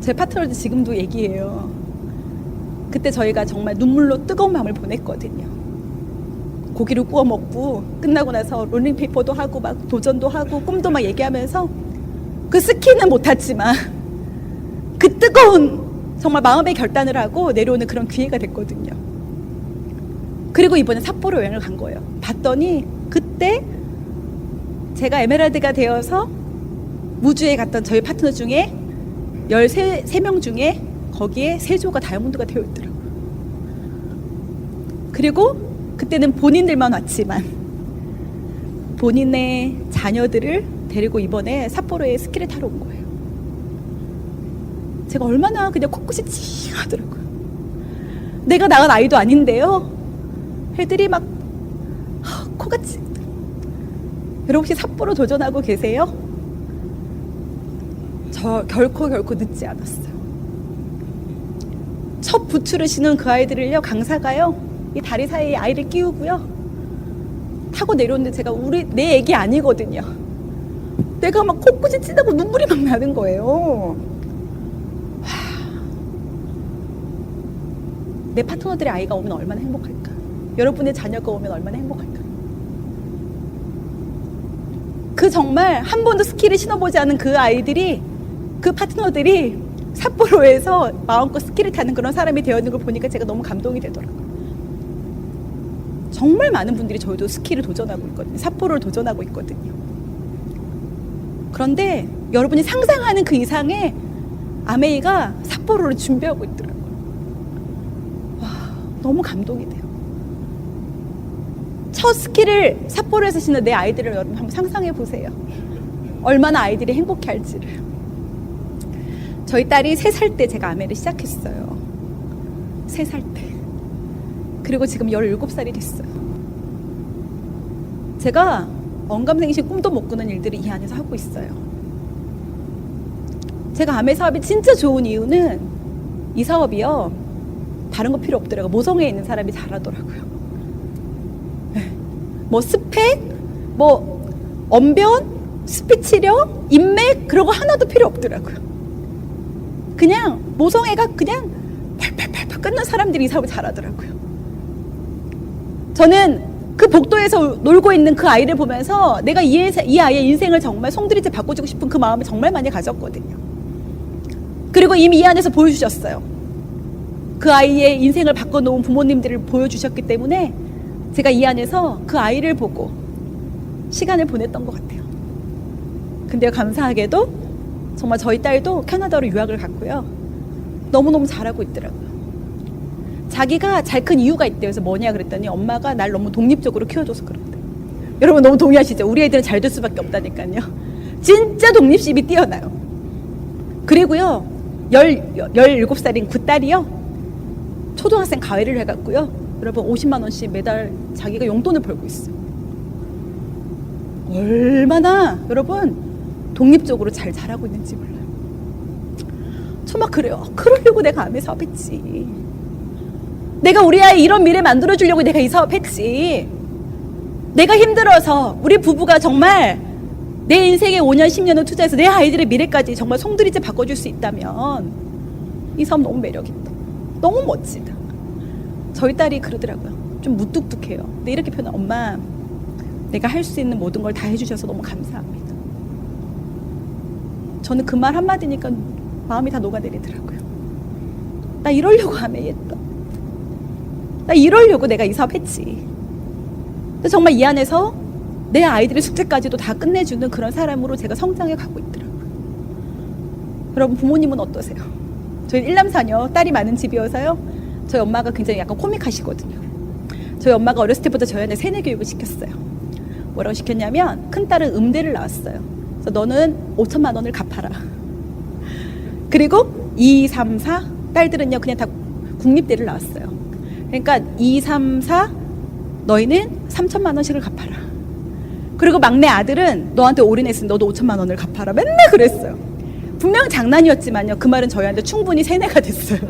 제 파트너들 지금도 얘기해요. 그때 저희가 정말 눈물로 뜨거운 밤을 보냈거든요. 고기를 구워 먹고 끝나고 나서 롤링페이퍼도 하고 막 도전도 하고 꿈도 막 얘기하면서 그 스키는 못 탔지만 그 뜨거운 정말 마음의 결단을 하고 내려오는 그런 기회가 됐거든요. 그리고 이번에 삿포로 여행을 간 거예요. 봤더니 그때 제가 에메랄드가 되어서 무주에 갔던 저희 파트너 중에 13명 중에 거기에 3조가 다이아몬드가 되어 있더라고요. 그리고 그때는 본인들만 왔지만 본인의 자녀들을 데리고 이번에 삿포로에 스키를 타러 온 거예요. 제가 얼마나 그냥 코끝이 찡하더라고요. 내가 낳은 아이도 아닌데요. 애들이 막 코가 찡. 여러분 혹시 삿포로 도전하고 계세요? 저 결코 늦지 않았어요. 첫 부츠를 신은 그 아이들을요 강사가요 이 다리 사이에 아이를 끼우고요 타고 내려오는데 제가 내 애기 아니거든요. 내가 막 코끝이 찌다고 눈물이 막 나는 거예요. 내 파트너들의 아이가 오면 얼마나 행복할까? 여러분의 자녀가 오면 얼마나 행복할까? 그 정말 한 번도 스키를 신어보지 않은 그 아이들이 그 파트너들이 삿포로에서 마음껏 스키를 타는 그런 사람이 되어 있는 걸 보니까 제가 너무 감동이 되더라고요. 정말 많은 분들이 저희도 스키를 도전하고 있거든요. 삿포로를 도전하고 있거든요. 그런데 여러분이 상상하는 그 이상의 아메이가 삿포로를 준비하고 있더라고요. 와, 너무 감동이 돼요. 첫 스키를 삿포로에서 신는 내 아이들을 여러분 한번 상상해 보세요. 얼마나 아이들이 행복해할지를. 저희 딸이 3살 때 제가 아메를 시작했어요. 3살 때. 그리고 지금 17살이 됐어요. 제가 언감생심 꿈도 못 꾸는 일들을 이 안에서 하고 있어요. 제가 아메 사업이 진짜 좋은 이유는 이 사업이요, 다른 거 필요 없더라고요. 모성애에 있는 사람이 잘하더라고요. 뭐 스펙, 뭐 언변, 스피치력, 인맥 그런 거 하나도 필요 없더라고요. 그냥 모성애가 그냥 팔팔팔팔 끊는 사람들이 이 사업을 잘하더라고요. 저는 그 복도에서 놀고 있는 그 아이를 보면서 내가 이 아이의 인생을 정말 송두리째 바꿔주고 싶은 그 마음을 정말 많이 가졌거든요. 그리고 이미 이 안에서 보여주셨어요. 그 아이의 인생을 바꿔놓은 부모님들을 보여주셨기 때문에 제가 이 안에서 그 아이를 보고 시간을 보냈던 것 같아요. 근데 감사하게도 정말 저희 딸도 캐나다로 유학을 갔고요. 너무너무 잘하고 있더라고요. 자기가 잘 큰 이유가 있대요. 그래서 뭐냐 그랬더니 엄마가 날 너무 독립적으로 키워줘서 그런데. 여러분 너무 동의하시죠? 우리 애들은 잘 될 수밖에 없다니까요. 진짜 독립심이 뛰어나요. 그리고요, 17살인 그 딸이요, 초등학생 가회를 해갖고요, 여러분 50만 원씩 매달 자기가 용돈을 벌고 있어요. 얼마나 여러분 독립적으로 잘 자라고 있는지 몰라요. 저 막 그래요. 그러려고 내가 아메 사업했지. 내가 우리 아이 이런 미래 만들어주려고 내가 이 사업했지. 내가 힘들어서 우리 부부가 정말 내 인생에 5년 10년을 투자해서 내 아이들의 미래까지 정말 송두리째 바꿔줄 수 있다면 이 사업 너무 매력있다. 너무 멋지다. 저희 딸이 그러더라고요. 좀 무뚝뚝해요. 근데 이렇게 표현, 엄마 내가 할 수 있는 모든 걸 다 해주셔서 너무 감사합니다. 저는 그 말 한마디니까 마음이 다 녹아내리더라고요. 나 이러려고 아메했다. 나 이러려고 내가 이 사업 했지. 근데 정말 이 안에서 내 아이들의 숙제까지도 다 끝내주는 그런 사람으로 제가 성장해 가고 있더라고요. 여러분 부모님은 어떠세요? 저희 1남4녀 딸이 많은 집이어서요, 저희 엄마가 굉장히 약간 코믹하시거든요. 저희 엄마가 어렸을 때부터 저희한테 세뇌 교육을 시켰어요. 뭐라고 시켰냐면, 큰딸은 음대를 나왔어요. 그래서 너는 5천만 원을 갚아라. 그리고 2, 3, 4 딸들은요 그냥 다 국립대를 나왔어요. 그러니까 2, 3, 4 너희는 3천만 원씩을 갚아라. 그리고 막내 아들은 너한테 올인했으니 너도 5천만 원을 갚아라. 맨날 그랬어요. 분명 장난이었지만요, 그 말은 저희한테 충분히 세뇌가 됐어요.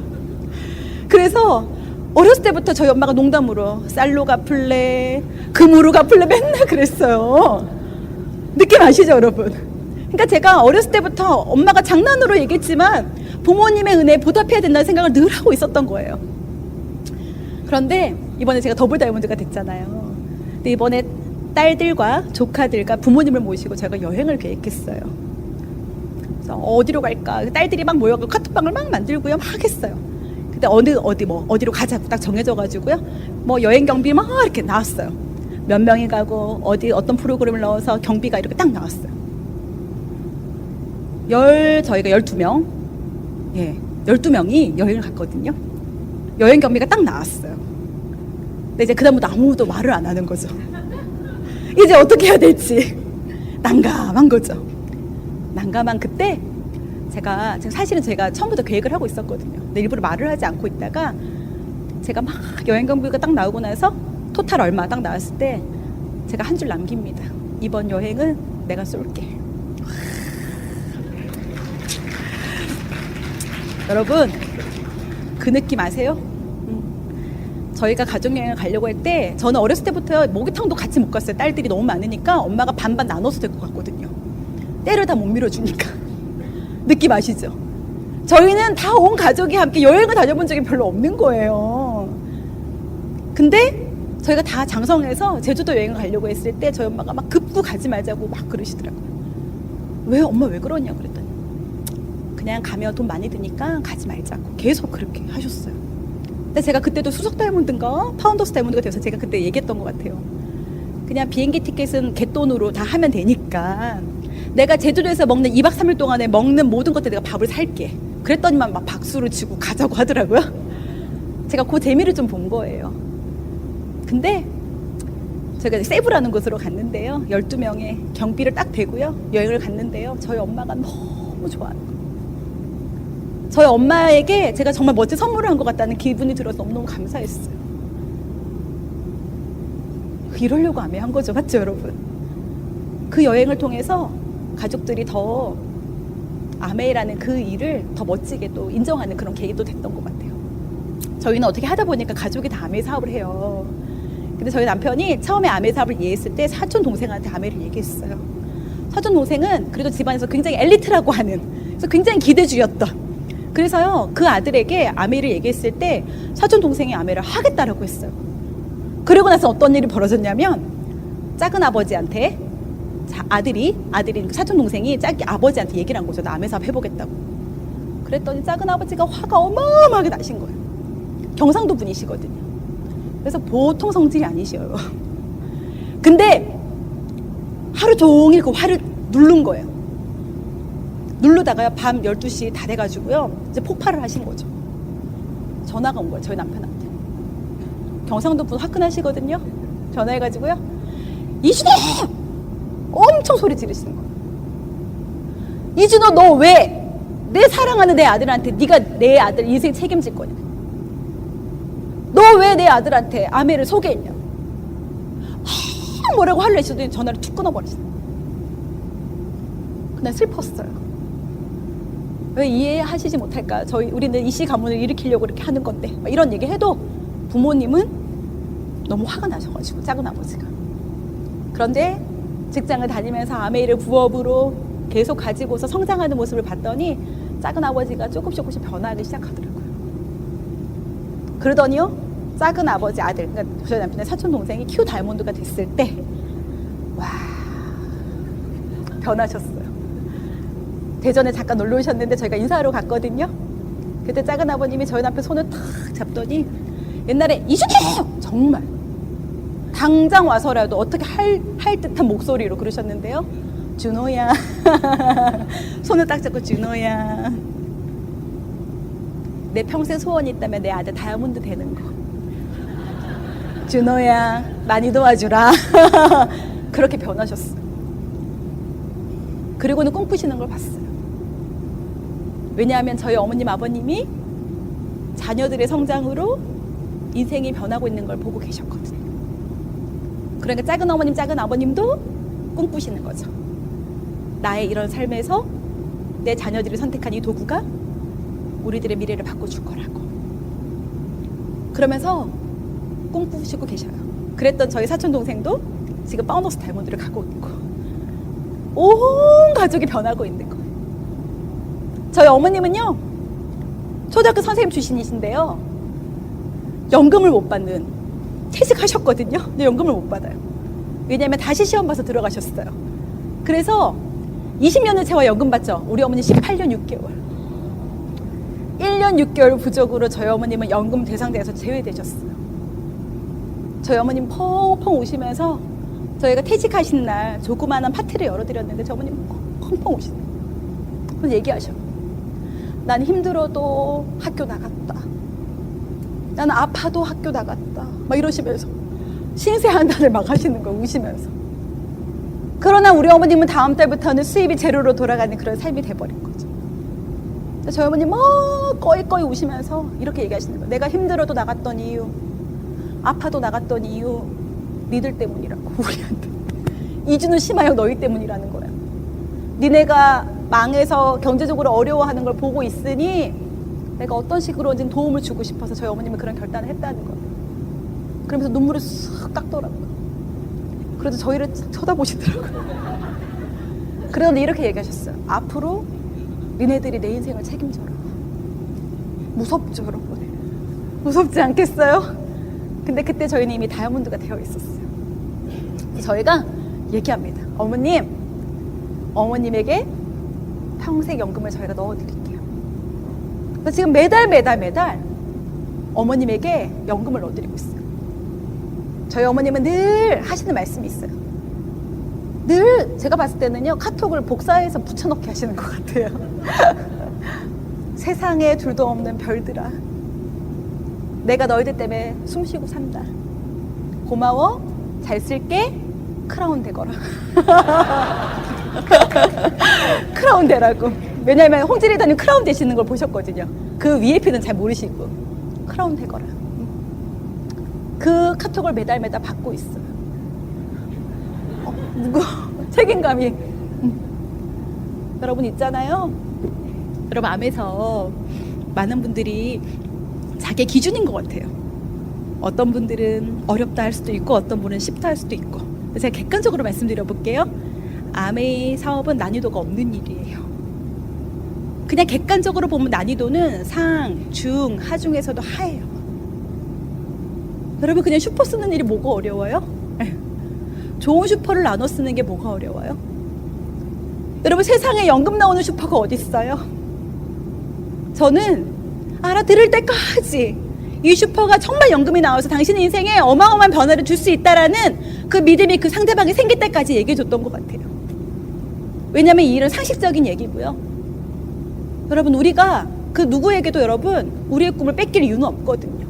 그래서 어렸을 때부터 저희 엄마가 농담으로 쌀로 갚을래, 금으로 갚을래 맨날 그랬어요. 느낌 아시죠 여러분? 그러니까 제가 어렸을 때부터 엄마가 장난으로 얘기했지만 부모님의 은혜에 보답해야 된다는 생각을 늘 하고 있었던 거예요. 그런데 이번에 제가 더블 다이아몬드가 됐잖아요. 근데 이번에 딸들과 조카들과 부모님을 모시고 제가 여행을 계획했어요. 그래서 어디로 갈까? 딸들이 막 모여서 카톡방을 막 만들고요, 막 했어요. 근데 어디로 가자고 딱 정해져가지고요, 뭐 여행 경비 막 이렇게 나왔어요. 몇 명이 가고 어떤 프로그램을 넣어서 경비가 이렇게 딱 나왔어요. 저희가 12명, 12명이 여행을 갔거든요. 여행 경비가 딱 나왔어요. 근데 이제 그다음부터 아무도 말을 안 하는 거죠. 이제 어떻게 해야 될지 난감한 거죠. 난감한 그때 사실은 제가 처음부터 계획을 하고 있었거든요. 근데 일부러 말을 하지 않고 있다가 제가 막 여행 경비가 딱 나오고 나서 토탈 얼마 딱 나왔을 때 제가 한 줄 남깁니다. 이번 여행은 내가 쏠게. 여러분 그 느낌 아세요? 저희가 가족여행을 가려고 할 때 저는 어렸을 때부터 목욕탕도 같이 못 갔어요. 딸들이 너무 많으니까 엄마가 반반 나눠서 데리고 갔거든요. 때를 다 못 밀어주니까. 느낌 아시죠? 저희는 다 온 가족이 함께 여행을 다녀본 적이 별로 없는 거예요. 근데 저희가 다 장성해서 제주도 여행을 가려고 했을 때 저희 엄마가 막 급구 가지 말자고 막 그러시더라고요. 왜 엄마 왜 그러냐고 그랬더니 그냥 가면 돈 많이 드니까 가지 말자고 계속 그렇게 하셨어요. 근데 제가 그때도 수석 다이아몬드인가 파운더스 다이아몬드가 돼서 제가 그때 얘기했던 것 같아요. 그냥 비행기 티켓은 갯돈으로 다 하면 되니까 내가 제주도에서 먹는 2박 3일 동안에 먹는 모든 것들 내가 밥을 살게. 그랬더니만 막 박수를 치고 가자고 하더라고요. 제가 그 재미를 좀 본 거예요. 근데 제가 세부라는 곳으로 갔는데요, 12명의 경비를 딱 대고요 여행을 갔는데요, 저희 엄마가 너무 좋아하는 거예요. 저희 엄마에게 제가 정말 멋진 선물을 한 것 같다는 기분이 들어서 너무너무 감사했어요. 이러려고 아메 한 거죠, 맞죠 여러분? 그 여행을 통해서 가족들이 더 아메이라는 그 일을 더 멋지게 또 인정하는 그런 계기도 됐던 것 같아요. 저희는 어떻게 하다 보니까 가족이 다 아메이 사업을 해요. 근데 저희 남편이 처음에 아메이 사업을 이해했을 때 사촌 동생한테 아메이를 얘기했어요. 사촌 동생은 그래도 집안에서 굉장히 엘리트라고 하는, 그래서 굉장히 기대주였던. 그래서요, 그 아들에게 아메이를 얘기했을 때 사촌 동생이 아메이를 하겠다라고 했어요. 그러고 나서 어떤 일이 벌어졌냐면, 작은 아버지한테 아들이 사촌 동생이 아버지한테 얘기를 한 거죠. 나 아메이 사업 해보겠다고. 그랬더니 작은 아버지가 화가 어마어마하게 나신 거예요. 경상도 분이시거든요. 그래서 보통 성질이 아니셔요. 근데 하루 종일 그 화를 누른 거예요. 누르다가 밤 12시 다 돼가지고요, 이제 폭발을 하신 거죠. 전화가 온 거예요, 저희 남편한테. 경상도 분 화끈하시거든요. 전화해가지고요, 이준호! 엄청 소리 지르시는 거예요. 이준호, 너 왜 내 사랑하는 내 아들한테 네가 내 아들 인생 책임질 거냐? 너 왜 내 아들한테 아메를 소개했냐? 뭐라고 화를 내시더니 전화를 툭 끊어버리시는 거예요. 그날 슬펐어요. 왜 이해하시지 못할까? 우리는 이씨 가문을 일으키려고 이렇게 하는 건데, 이런 얘기 해도 부모님은 너무 화가 나셔가지고, 작은 아버지가. 그런데 직장을 다니면서 아메이를 부업으로 계속 가지고서 성장하는 모습을 봤더니 작은 아버지가 조금씩 변화하기 시작하더라고요. 그러더니요, 작은 아버지 아들, 그러니까 저희 남편의 사촌 동생이 큐 다이몬드가 됐을 때, 와, 변하셨어요. 대전에 잠깐 놀러 오셨는데 저희가 인사하러 갔거든요. 그때 작은 아버님이 저희 남편 손을 탁 잡더니 옛날에 이준호! 정말 당장 와서라도 어떻게 할 듯한 목소리로 그러셨는데요. 준호야. 손을 딱 잡고 준호야. 내 평생 소원이 있다면 내 아들 다이아몬드 되는 거. 준호야, 많이 도와주라. 그렇게 변하셨어요. 그리고는 꿈꾸시는 걸 봤어요. 왜냐하면 저희 어머님, 아버님이 자녀들의 성장으로 인생이 변하고 있는 걸 보고 계셨거든요. 그러니까 작은 어머님, 작은 아버님도 꿈꾸시는 거죠. 나의 이런 삶에서 내 자녀들이 선택한 이 도구가 우리들의 미래를 바꿔줄 거라고. 그러면서 꿈꾸시고 계셔요. 그랬던 저희 사촌 동생도 지금 바우너스 다이몬드를 가고 있고, 온 가족이 변하고 있는 거예요. 저희 어머님은요, 초등학교 선생님 출신이신데요, 연금을 못 받는, 퇴직하셨거든요. 근데 연금을 못 받아요. 왜냐하면 다시 시험 봐서 들어가셨어요. 그래서 20년을 채워 연금 받죠. 우리 어머니 18년 6개월. 1년 6개월 부족으로 저희 어머님은 연금 대상자에서 제외되셨어요. 저희 어머님 펑펑 우시면서 저희가 퇴직하신 날 조그마한 파티를 열어드렸는데 저희 어머님 펑펑 우시네요. 그래서 얘기하셔. 난 힘들어도 학교 나갔다. 나는 아파도 학교 나갔다. 막 이러시면서 신세한탄을 막 하시는 거 우시면서. 그러나 우리 어머님은 다음 달부터는 수입이 제로로 돌아가는 그런 삶이 돼버린 거죠. 저희 어머님 꺼이꺼이 우시면서 이렇게 얘기하시는 거예요. 내가 힘들어도 나갔던 이유, 아파도 나갔던 이유 니들 때문이라고. 우리한테 이준우 심하영 너희 때문이라는 거예요. 니네가 망해서 경제적으로 어려워하는 걸 보고 있으니 내가 어떤 식으로든 도움을 주고 싶어서 저희 어머님은 그런 결단을 했다는 거예요. 그러면서 눈물을 쓱 닦더라고요. 그래도 저희를 쳐다보시더라고요. 그런데 이렇게 얘기하셨어요. 앞으로 니네들이 내 인생을 책임져라. 무섭죠, 여러분? 무섭지 않겠어요? 근데 그때 저희는 이미 다이아몬드가 되어 있었어요. 저희가 얘기합니다. 어머님에게 평생 연금을 저희가 넣어드릴게요. 그래서 지금 매달 어머님에게 연금을 넣어드리고 있어요. 저희 어머님은 늘 하시는 말씀이 있어요. 늘 제가 봤을 때는요, 카톡을 복사해서 붙여넣기 하시는 것 같아요. 세상에 둘도 없는 별들아, 내가 너희들 때문에 숨쉬고 산다. 고마워. 잘 쓸게. 크라운 되거라. 크라운 되라고. 왜냐하면 홍지리다님 크라운 되시는 걸 보셨거든요. 그 VIP는 잘 모르시고 크라운 되거라. 그 카톡을 매달 받고 있어요. 무거워. 책임감이. 여러분 있잖아요. 여러분 암에서 많은 분들이 자기 기준인 것 같아요. 어떤 분들은 어렵다 할 수도 있고 어떤 분은 쉽다 할 수도 있고. 제가 객관적으로 말씀드려 볼게요. 암의 사업은 난이도가 없는 일이에요. 그냥 객관적으로 보면 난이도는 상, 중, 하 중에서도 하예요. 여러분 그냥 슈퍼 쓰는 일이 뭐가 어려워요? 좋은 슈퍼를 나눠 쓰는 게 뭐가 어려워요? 여러분 세상에 연금 나오는 슈퍼가 어디 있어요? 저는 알아들을 때까지 이 슈퍼가 정말 연금이 나와서 당신의 인생에 어마어마한 변화를 줄 수 있다라는 그 믿음이 그 상대방이 생길 때까지 얘기해 줬던 것 같아요. 왜냐하면 이 일은 상식적인 얘기고요. 여러분 우리가 그 누구에게도 여러분 우리의 꿈을 뺏길 이유는 없거든요.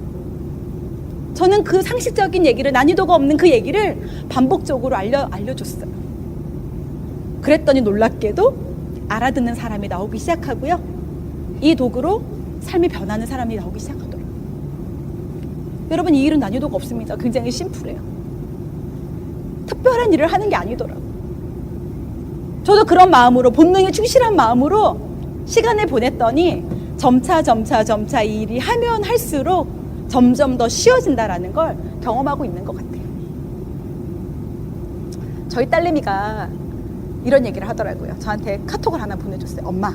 저는 그 상식적인 얘기를 난이도가 없는 그 얘기를 반복적으로 알려줬어요. 그랬더니 놀랍게도 알아듣는 사람이 나오기 시작하고요. 이 도구로 삶이 변하는 사람이 나오기 시작하더라고요. 여러분 이 일은 난이도가 없습니다. 굉장히 심플해요. 특별한 일을 하는 게 아니더라고요. 저도 그런 마음으로 본능에 충실한 마음으로 시간을 보냈더니 점차 이 일이 하면 할수록 점점 더 쉬워진다라는 걸 경험하고 있는 것 같아요. 저희 딸내미가 이런 얘기를 하더라고요. 저한테 카톡을 하나 보내줬어요. 엄마,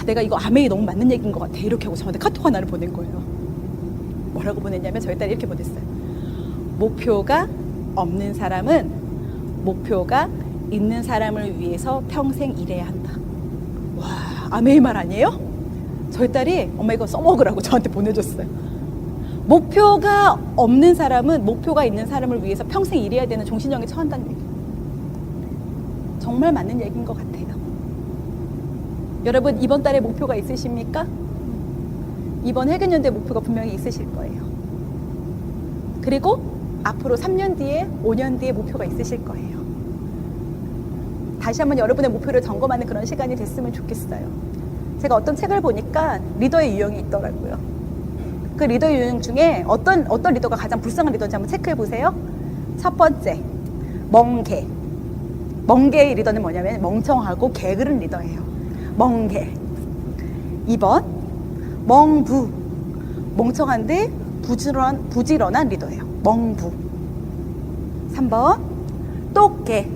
내가 이거 아메이 너무 맞는 얘기인 것 같아. 이렇게 하고 저한테 카톡 하나를 보낸 거예요. 뭐라고 보냈냐면 저희 딸이 이렇게 보냈어요. 목표가 없는 사람은 목표가 있는 사람을 위해서 평생 일해야 한다. 와, 아메이 말 아니에요? 저희 딸이 엄마 이거 써먹으라고 저한테 보내줬어요. 목표가 없는 사람은 목표가 있는 사람을 위해서 평생 일해야 되는 종신형에 처한다는 얘기. 정말 맞는 얘기인 것 같아요. 여러분 이번 달에 목표가 있으십니까? 이번 회계연대 목표가 분명히 있으실 거예요. 그리고 앞으로 3년 뒤에 5년 뒤에 목표가 있으실 거예요. 다시 한번 여러분의 목표를 점검하는 그런 시간이 됐으면 좋겠어요. 제가 어떤 책을 보니까 리더의 유형이 있더라고요. 그 리더의 유형 중에 어떤 리더가 가장 불쌍한 리더인지 한번 체크해 보세요. 첫 번째, 멍개. 멍개의 리더는 뭐냐면 멍청하고 게으른 리더예요. 멍개. 2번, 멍부. 멍청한데 부지런한 리더예요. 멍부. 3번, 똑개.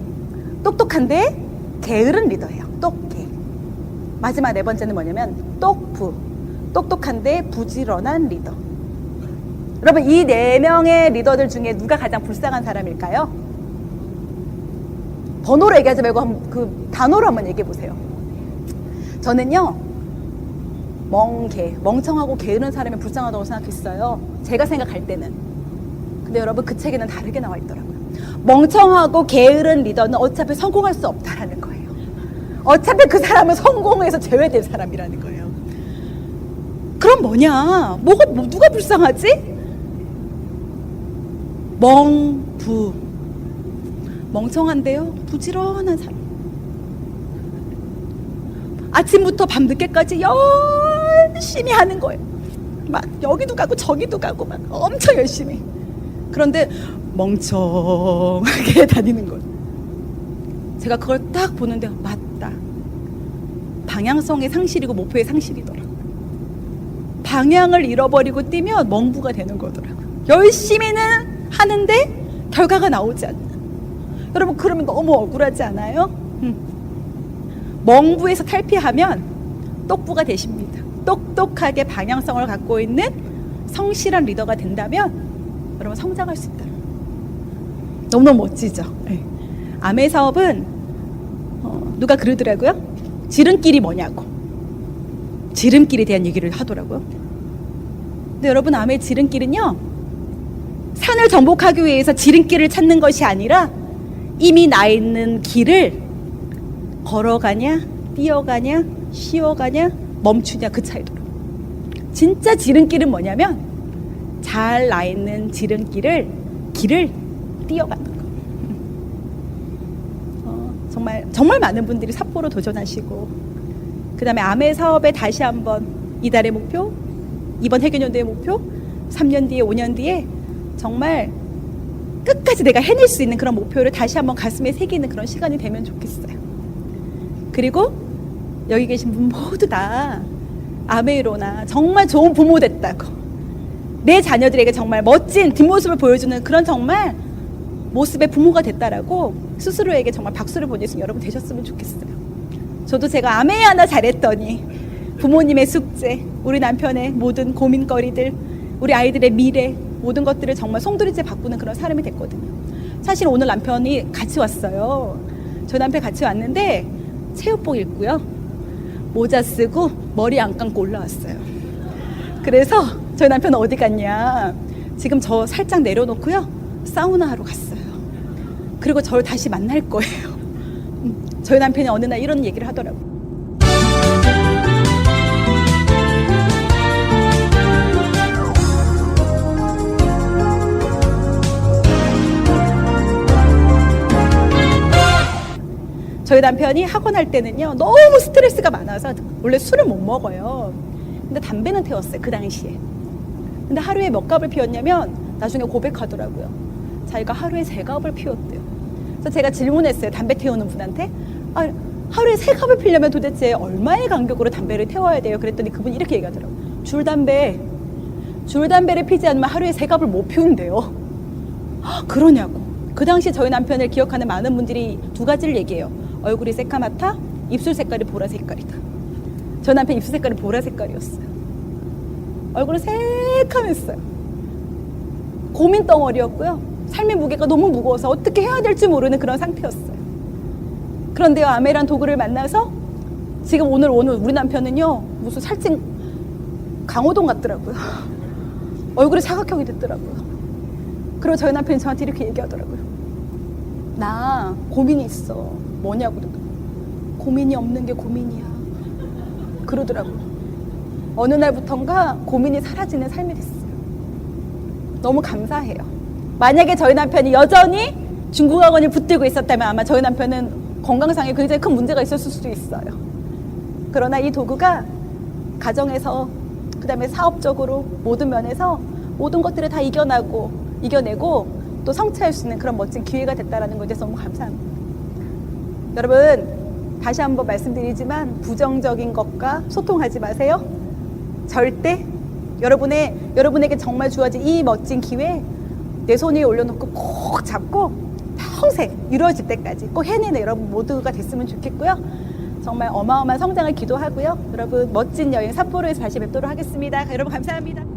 똑똑한데 게으른 리더예요. 똑개. 마지막 네 번째는 뭐냐면 똑부. 똑똑한데 부지런한 리더. 여러분 이 네 명의 리더들 중에 누가 가장 불쌍한 사람일까요? 번호로 얘기하지 말고 그 단어로 한번 얘기해 보세요. 저는요 멍청하고 게으른 사람이 불쌍하다고 생각했어요. 제가 생각할 때는. 근데 여러분 그 책에는 다르게 나와 있더라고요. 멍청하고 게으른 리더는 어차피 성공할 수 없다라는 거예요. 어차피 그 사람은 성공해서 제외될 사람이라는 거예요. 그럼 뭐냐? 누가 불쌍하지? 멍부. 멍청한데요 부지런한 사람. 아침부터 밤늦게까지 열심히 하는 거예요. 막 여기도 가고 저기도 가고 막 엄청 열심히. 그런데 멍청하게 다니는 거예요. 제가 그걸 딱 보는데 맞다. 방향성의 상실이고 목표의 상실이더라고요. 방향을 잃어버리고 뛰면 멍부가 되는 거더라고요. 열심히는 하는데 결과가 나오지 않는. 여러분 그러면 너무 억울하지 않아요? 멍부에서 탈피하면 똑부가 되십니다. 똑똑하게 방향성을 갖고 있는 성실한 리더가 된다면 여러분 성장할 수 있다. 너무너무 멋지죠? 네. 암의 사업은 누가 그러더라고요. 지름길이 뭐냐고. 지름길에 대한 얘기를 하더라고요. 근데 여러분 암의 지름길은요 산을 정복하기 위해서 지름길을 찾는 것이 아니라 이미 나 있는 길을 걸어가냐 뛰어가냐 쉬어가냐 멈추냐 그 차이더라고요. 진짜 지름길은 뭐냐면 잘 나 있는 길을 뛰어가는 거예요. 정말 많은 분들이 삿포로 도전하시고 그 다음에 암의 사업에 다시 한번 이달의 목표, 이번 회계연대의 목표, 3년 뒤에 5년 뒤에 정말 끝까지 내가 해낼 수 있는 그런 목표를 다시 한번 가슴에 새기는 그런 시간이 되면 좋겠어요. 그리고 여기 계신 분 모두 다 아메이로나 정말 좋은 부모 됐다고, 내 자녀들에게 정말 멋진 뒷모습을 보여주는 그런 정말 모습의 부모가 됐다라고 스스로에게 정말 박수를 보낼 수 있는 여러분 되셨으면 좋겠어요. 저도 제가 아메이 하나 잘했더니 부모님의 숙제, 우리 남편의 모든 고민거리들, 우리 아이들의 미래, 모든 것들을 정말 송두리째 바꾸는 그런 사람이 됐거든요. 사실 오늘 남편이 같이 왔어요. 저 남편 같이 왔는데 체육복 입고요, 모자 쓰고 머리 안 감고 올라왔어요. 그래서 저희 남편은 어디 갔냐, 지금 저 살짝 내려놓고요 사우나 하러 갔어요. 그리고 저를 다시 만날 거예요. 저희 남편이 어느 날 이런 얘기를 하더라고요. 저희 남편이 학원 할 때는요 너무 스트레스가 많아서 원래 술을 못 먹어요. 근데 담배는 태웠어요, 그 당시에. 근데 하루에 몇 갑을 피웠냐면 나중에 고백하더라고요. 자기가 하루에 3갑을 피웠대요. 그래서 제가 질문했어요, 담배 태우는 분한테. 하루에 3갑을 피려면 도대체 얼마의 간격으로 담배를 태워야 돼요? 그랬더니 그분이 이렇게 얘기하더라고요. 줄담배를 피지 않으면 하루에 3갑을 못 피운대요. 그러냐고. 그 당시 저희 남편을 기억하는 많은 분들이 2가지를 얘기해요. 얼굴이 새까맣다, 입술 색깔이 보라 색깔이다. 저 남편 입술 색깔이 보라 색깔이었어요. 얼굴은 새카맸어요. 고민 덩어리였고요. 삶의 무게가 너무 무거워서 어떻게 해야 될지 모르는 그런 상태였어요. 그런데요, 아메란 도구를 만나서 지금 오늘 우리 남편은요 무슨 살찐 강호동 같더라고요. 얼굴이 사각형이 됐더라고요. 그리고 저희 남편이 저한테 이렇게 얘기하더라고요. 나 고민이 있어. 뭐냐고 그러더라고요. 고민이 없는 게 고민이야. 그러더라고요. 어느 날부턴가 고민이 사라지는 삶이 됐어요. 너무 감사해요. 만약에 저희 남편이 여전히 중국 학원을 붙들고 있었다면 아마 저희 남편은 건강상에 굉장히 큰 문제가 있었을 수도 있어요. 그러나 이 도구가 가정에서, 그 다음에 사업적으로 모든 면에서 모든 것들을 다 이겨내고 또 성취할 수 있는 그런 멋진 기회가 됐다는 것에 대해서 너무 감사합니다. 여러분, 다시 한번 말씀드리지만 부정적인 것과 소통하지 마세요. 절대 여러분에게 정말 주어진 이 멋진 기회 내 손 위에 올려놓고 꼭 잡고 평생 이루어질 때까지 꼭 해내는 여러분 모두가 됐으면 좋겠고요. 정말 어마어마한 성장을 기도하고요. 여러분 멋진 여행 삿포로에서 다시 뵙도록 하겠습니다. 여러분 감사합니다.